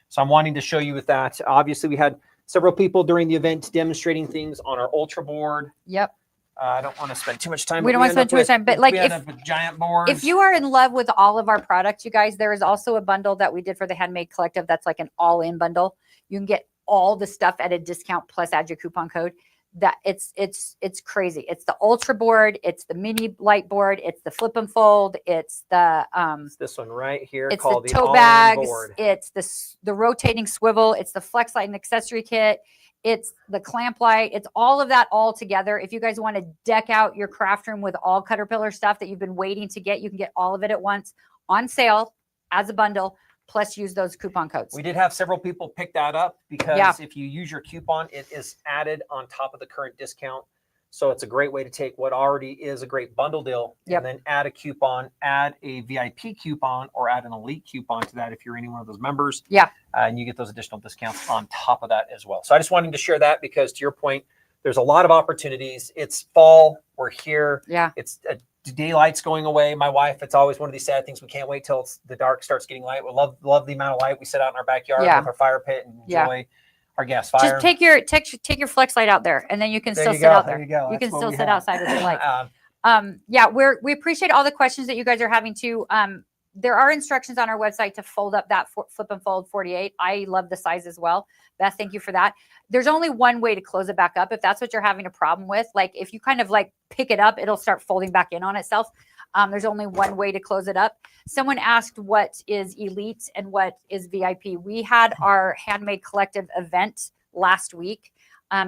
So I'm wanting to show you with that. Obviously, we had several people during the event demonstrating things on our ultra board. Yep. I don't want to spend too much time. We don't want to spend too much time, but like with giant boards. If you are in love with all of our products, you guys, there is also a bundle that we did for the Handmade Collective. That's like an all-in bundle. You can get all the stuff at a discount plus add your coupon code. That it's crazy. It's the ultra board. It's the mini light board. It's the flip and fold. It's the it's this one right here. It's called the tote bags. Board. It's the rotating swivel. It's the flex light and accessory kit. it's the clamp light, it's all of that all together. If you guys want to deck out your craft room with all Caterpillar stuff that you've been waiting to get, you can get all of it at once on sale as a bundle, plus use those coupon codes. We did have several people pick that up because if you use your coupon, it is added on top of the current discount. So it's a great way to take what already is a great bundle deal and then add a coupon, add a VIP coupon, or add an elite coupon to that if you're any one of those members. Yeah. And you get those additional discounts on top of that as well. So I just wanted to share that because, to your point, there's a lot of opportunities. It's fall. We're here. Yeah. It's daylight's going away. My wife, it's always one of these sad things. We can't wait till the dark starts getting light. We love the amount of light. We sit out in our backyard with our fire pit and enjoy our gas fire. Just take your flex light out there, and then you can still sit out there. You can still sit outside with your light. Yeah, we appreciate all the questions that you guys are having too. There are instructions on our website to fold up that flip and fold 48. I love the size as well. Beth, thank you for that. There's only one way to close it back up. If that's what you're having a problem with, like if you kind of like pick it up, it'll start folding back in on itself. There's only one way to close it up. Someone asked what is Elite and what is VIP. We had our Handmade Collective event last week.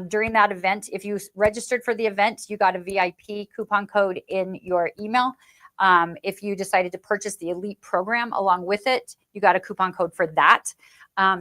During that event, if you registered for the event, you got a VIP coupon code in your email. If you decided to purchase the Elite program along with it, you got a coupon code for that.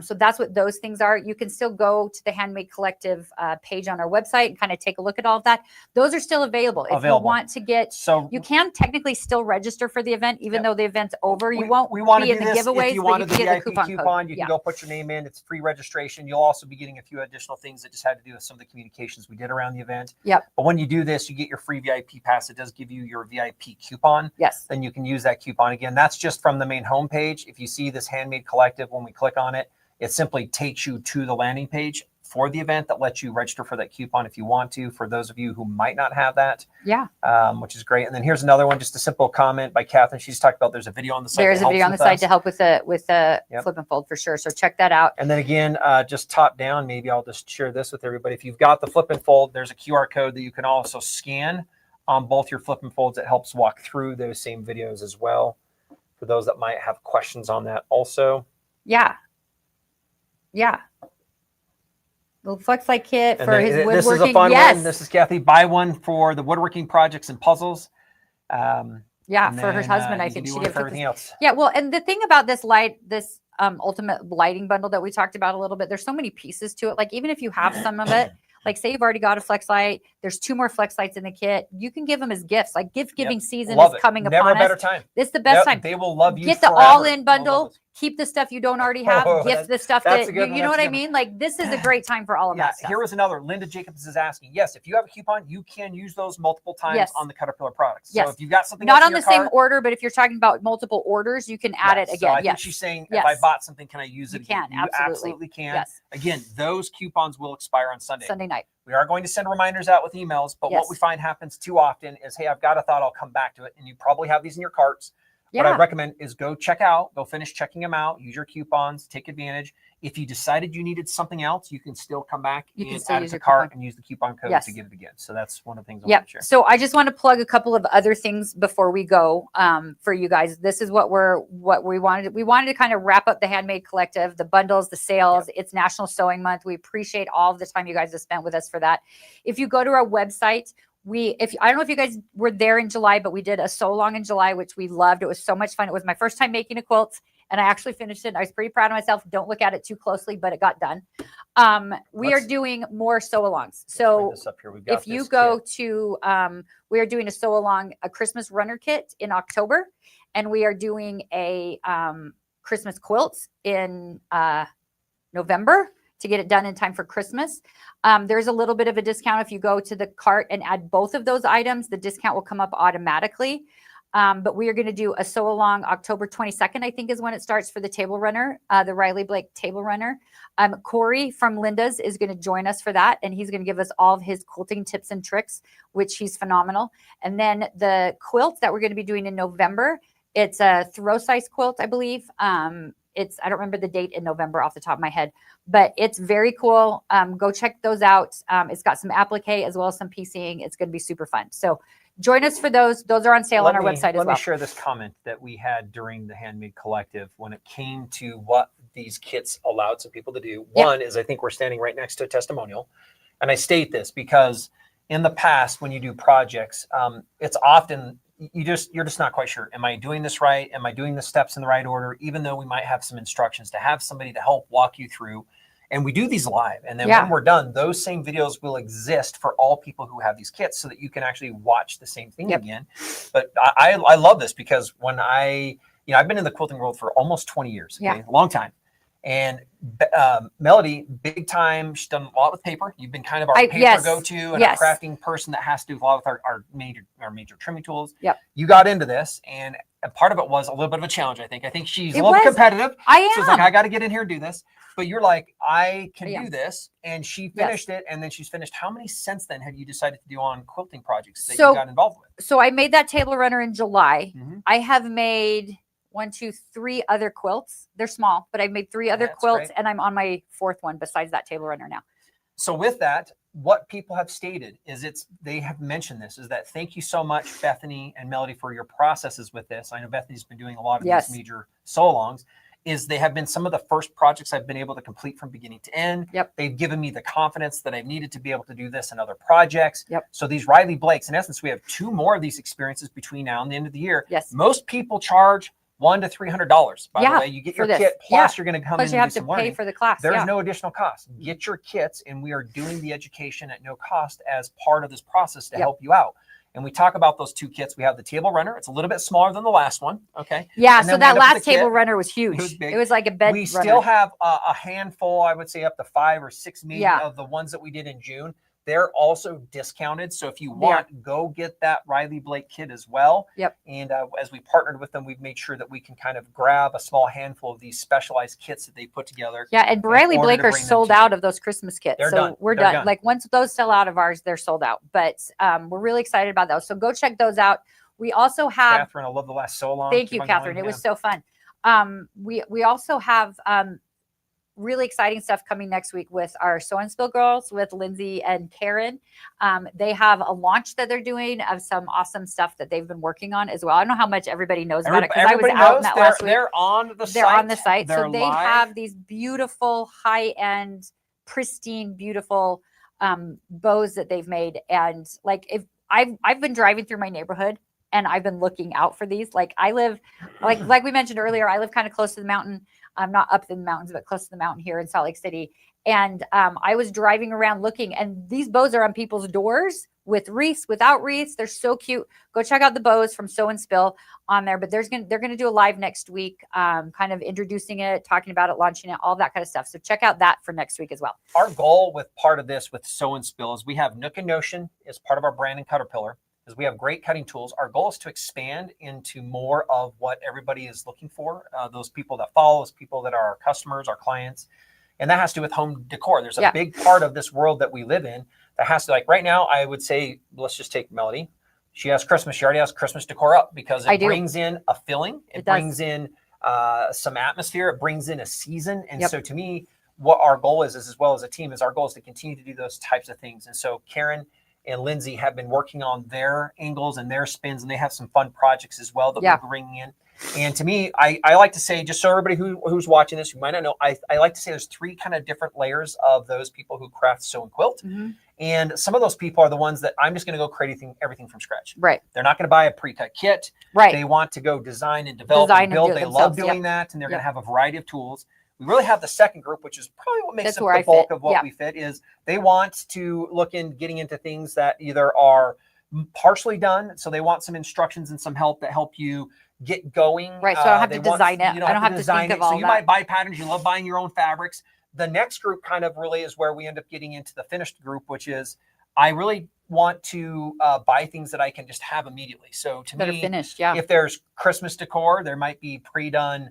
So that's what those things are. You can still go to the Handmade Collective page on our website and kind of take a look at all of that. Those are still available. If you want to get, you can technically still register for the event, even though the event's over. You won't be in the giveaways. If you wanted the VIP coupon, you can go put your name in. It's free registration. You'll also be getting a few additional things that just had to do with some of the communications we did around the event. Yep. But when you do this, you get your free VIP pass. It does give you your VIP coupon. Yes. Then you can use that coupon again. That's just from the main homepage. If you see this Handmade Collective, when we click on it, it simply takes you to the landing page for the event that lets you register for that coupon if you want to, for those of you who might not have that. Yeah. Which is great. And then here's another one, just a simple comment by Catherine. She's talked about there's a video on the site. There's a video on the site to help with the flip and fold for sure. So check that out. And then again, just top down, maybe I'll just share this with everybody. If you've got the flip and fold, there's a QR code that you can also scan on both your flip and folds. That helps walk through those same videos as well, for those that might have questions on that also. Yeah. Yeah. The Flex Light kit for his woodworking. This is a fun one. This is Kathy. Buy one for the woodworking projects and puzzles. For her husband, I think she did everything else. Yeah. Well, and the thing about this ultimate lighting bundle that we talked about a little bit, there's so many pieces to it. Like even if you have some of it, like say you've already got a Flex Light, there's 2 more Flex Lights in the kit. You can give them as gifts. Like gift giving season is coming upon us. Never a better time. It's the best time. They will love you. Get the all-in bundle. Keep the stuff you don't already have. Gift the stuff that you know what I mean. Like this is a great time for all of that stuff. Here was another. Linda Jacobs is asking. Yes, if you have a coupon, you can use those multiple times on the Caterpillar products. So if you've got something not on the same order, but if you're talking about multiple orders, you can add it again. So I think she's saying if I bought something, can I use it? You can. You absolutely can. Yes. Again, those coupons will expire on Sunday. Sunday night. We are going to send reminders out with emails, but what we find happens too often is, hey, I've got a thought, I'll come back to it. And you probably have these in your carts. What I'd recommend is go finish checking them out, use your coupons, take advantage. If you decided you needed something else, you can still come back and add it to cart and use the coupon code to get it again. So that's one of the things I want to share. So I just want to plug a couple of other things before we go for you guys. This is what we wanted. We wanted to kind of wrap up the Handmade Collective, the bundles, the sales. It's National Sewing Month. We appreciate all of the time you guys have spent with us for that. If you go to our website, I don't know if you guys were there in July, but we did a sew along in July, which we loved. It was so much fun. It was my first time making a quilt, and I actually finished it. I was pretty proud of myself. Don't look at it too closely, but it got done. We are doing more sew alongs. So if you go to, we are doing a sew along, a Christmas runner kit in October, and we are doing a Christmas quilt in November to get it done in time for Christmas. There's a little bit of a discount if you go to the cart and add both of those items. The discount will come up automatically. But we are going to do a sew along October 22nd, I think is when it starts for the table runner, the Riley Blake table runner. Corey from Linda's is going to join us for that. And he's going to give us all of his quilting tips and tricks, which he's phenomenal. And then the quilt that we're going to be doing in November, it's a throw size quilt, I believe. I don't remember the date in November off the top of my head, but it's very cool. Go check those out. It's got some applique as well as some piecing. It's going to be super fun. So join us for those. Those are on sale on our website as well. Let me share this comment that we had during the Handmade Collective when it came to what these kits allowed some people to do. One is I think we're standing right next to a testimonial. And I state this because in the past, when you do projects, it's often you're just not quite sure. Am I doing this right? Am I doing the steps in the right order? Even though we might have some instructions, to have somebody to help walk you through. And we do these live. And then when we're done, those same videos will exist for all people who have these kits so that you can actually watch the same thing again. But I love this because when I've been in the quilting world for almost 20 years, a long time. And Melodee, big time. She's done a lot with paper. You've been kind of our paper go-to and a crafting person that has to do a lot with our major trimming tools. You got into this, and part of it was a little bit of a challenge, I think. I think she's a little bit competitive. I am. So it's like, I got to get in here and do this. But you're like, I can do this. And she finished it, and then she's finished. How many since then have you decided to do on quilting projects that you got involved with? So I made that table runner in July. I have made 3 other quilts. They're small, but I've made 3 other quilts, and I'm on my 4th one besides that table runner now. So with that, what people have stated is they have mentioned this, is that thank you so much, Bethany and Melodee, for your processes with this. I know Bethany's been doing a lot of these major sew-alongs. They have been some of the first projects I've been able to complete from beginning to end. They've given me the confidence that I've needed to be able to do this in other projects. So these Riley Blakes, in essence, we have 2 more of these experiences between now and the end of the year. Most people charge $100 to $300. By the way, you get your kit, plus you're going to come in and do some learning. Pay for the class. There's no additional cost. Get your kits, and we are doing the education at no cost as part of this process to help you out. And we talk about those 2 kits. We have the table runner. It's a little bit smaller than the last one. Okay. Yeah. So that last table runner was huge. It was big. It was like a bed. We still have a handful, I would say up to 5 or 6 maybe of the ones that we did in June. They're also discounted. So if you want, go get that Riley Blake kit as well. And as we partnered with them, we've made sure that we can kind of grab a small handful of these specialized kits that they put together. And Riley Blake are sold out of those Christmas kits. We're done. Like once those sell out of ours, they're sold out. But we're really excited about those. So go check those out. We also have Catherine. I love the last so long. Thank you, Catherine. It was so fun. We also have really exciting stuff coming next week with our Sew and Spill girls, with Lindsay and Karen. They have a launch that they're doing of some awesome stuff that they've been working on as well. I don't know how much everybody knows about it because I was out in that last week. They're on the site. They're on the site. So they have these beautiful, high-end, pristine, beautiful bows that they've made. And like, if I've been driving through my neighborhood and I've been looking out for these. Like I live, like we mentioned earlier, I live kind of close to the mountain. I'm not up in the mountains, but close to the mountain here in Salt Lake City. And I was driving around looking, and these bows are on people's doors with wreaths, without wreaths. They're so cute. Go check out the bows from Sew and Spill on there. But they're going to do a live next week, kind of introducing it, talking about it, launching it, all that kind of stuff. So check out that for next week as well. Our goal with part of this with Sew and Spill is we have Nook and Notion as part of our brand and Caterpillar. Is we have great cutting tools. Our goal is to expand into more of what everybody is looking for. Those people that follow, those people that are our customers, our clients. And that has to do with home decor. There's a big part of this world that we live in that has to, like right now, I would say, let's just take Melodee. She has Christmas. She already has Christmas decor up because it brings in a feeling. It brings in some atmosphere. It brings in a season. And so to me, what our goal is as well as a team, is our goal is to continue to do those types of things. And so Karen and Lindsay have been working on their angles and their spins, and they have some fun projects as well that we're bringing in. And to me, I like to say, just so everybody who's watching this, who might not know, I like to say there's 3 kind of different layers of those people who craft, sew, and quilt. And some of those people are the ones that I'm just going to go create everything from scratch. They're not going to buy a pre-cut kit. They want to go design and develop and build. They love doing that, and they're going to have a variety of tools. We really have the second group, which is probably what makes up the bulk of what we fit, is they want to look in getting into things that either are partially done. So they want some instructions and some help that help you get going. So I don't have to design it. I don't have to think of all that. So you might buy patterns. You love buying your own fabrics. The next group kind of really is where we end up getting into the finished group, which is I really want to buy things that I can just have immediately. So to me, finished, if there's Christmas decor, there might be pre-done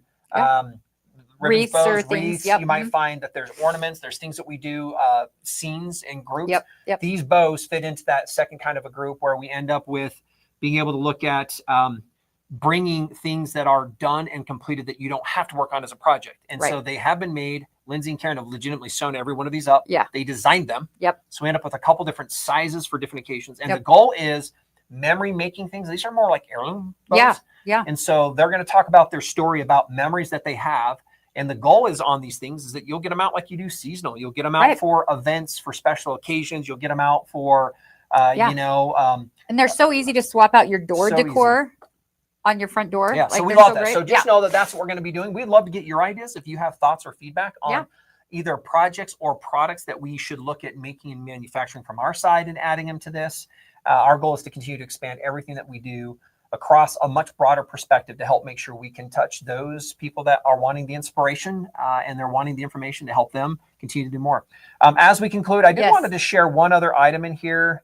wreaths, bows, wreaths. You might find that there's ornaments, there's things that we do, scenes and groups. These bows fit into that second kind of a group where we end up with being able to look at bringing things that are done and completed that you don't have to work on as a project. And so they have been made. Lindsay and Karen have legitimately sewn every one of these up. They designed them. So we end up with a couple different sizes for different occasions. And the goal is memory making things. These are more like heirloom bows. And so they're going to talk about their story about memories that they have And the goal is on these things is that you'll get them out like you do seasonal. You'll get them out Right. for events, for special occasions. You'll get them out for, Yeah. you know. And they're so easy to swap out your door So decor on your front door. Yeah, Like, so we they're love that. great. So just know that that's what we're going to be doing. We'd love to get your ideas if you have thoughts or feedback on either projects or products that we should look at making and manufacturing from our side and adding them to this. Our goal is to continue to expand everything that we do across a much broader perspective to help make sure we can touch those people that are wanting the inspiration and they're wanting the information to help them continue to do more. As we conclude, I did want to just share one other item in here.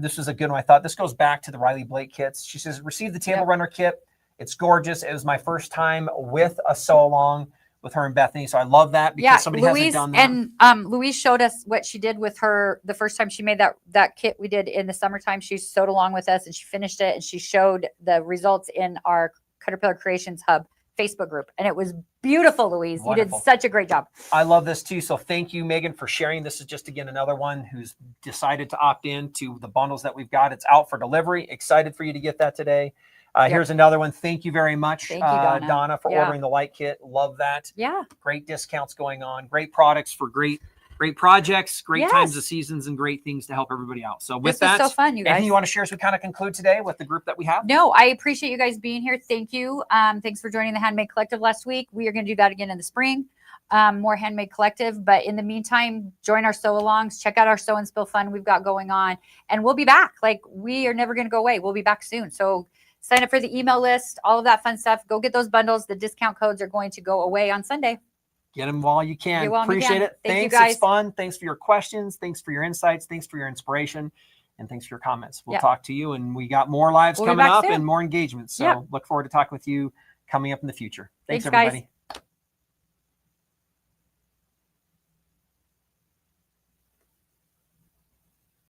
This was a good one. I thought this goes back to the Riley Blake kits. She says, received the table runner kit. It's gorgeous. It was my first time with a sew along with her and Bethany. So I love that because somebody hasn't done that. And Louise showed us what she did with her the first time she made that kit we did in the summertime. She sewed along with us and she finished it and she showed the results in our Caterpillar Creations Hub Facebook group. And it was beautiful, Louise. Wonderful. You did such a great job. I love this too. So thank you, Megan, for sharing. This is just, again, another one who's decided to opt in to the bundles that we've got. It's out for delivery. Excited for you to get that today. Here's another one. Thank you very much, Thank you, Donna, for ordering the light kit. Love that. Yeah. Great discounts going on. Great products for great projects, great times of seasons, and great things to help everybody out. So with that, so fun, you guys. Anything you want to share as we kind of conclude today with the group that we have? No, I appreciate you guys being here. Thank you. Thanks for joining the Handmade Collective last week. We are going to do that again in the spring. More Handmade Collective. But in the meantime, join our sew alongs. Check out our sew and spill fun we've got going on. And we'll be back. Like, we are never going to go away. We'll be back soon. So sign up for the email list, all of that fun stuff. Go get those bundles. The discount codes are going to go away on Sunday. Get them while you can. Appreciate it. Thanks, you guys. It's fun. Thanks for your questions. Thanks for your insights. Thanks for your inspiration. And thanks for your comments. We'll talk to you. And we got more lives coming up and more engagements. So look forward to talking with you coming up in the future. Thanks everybody. Guys.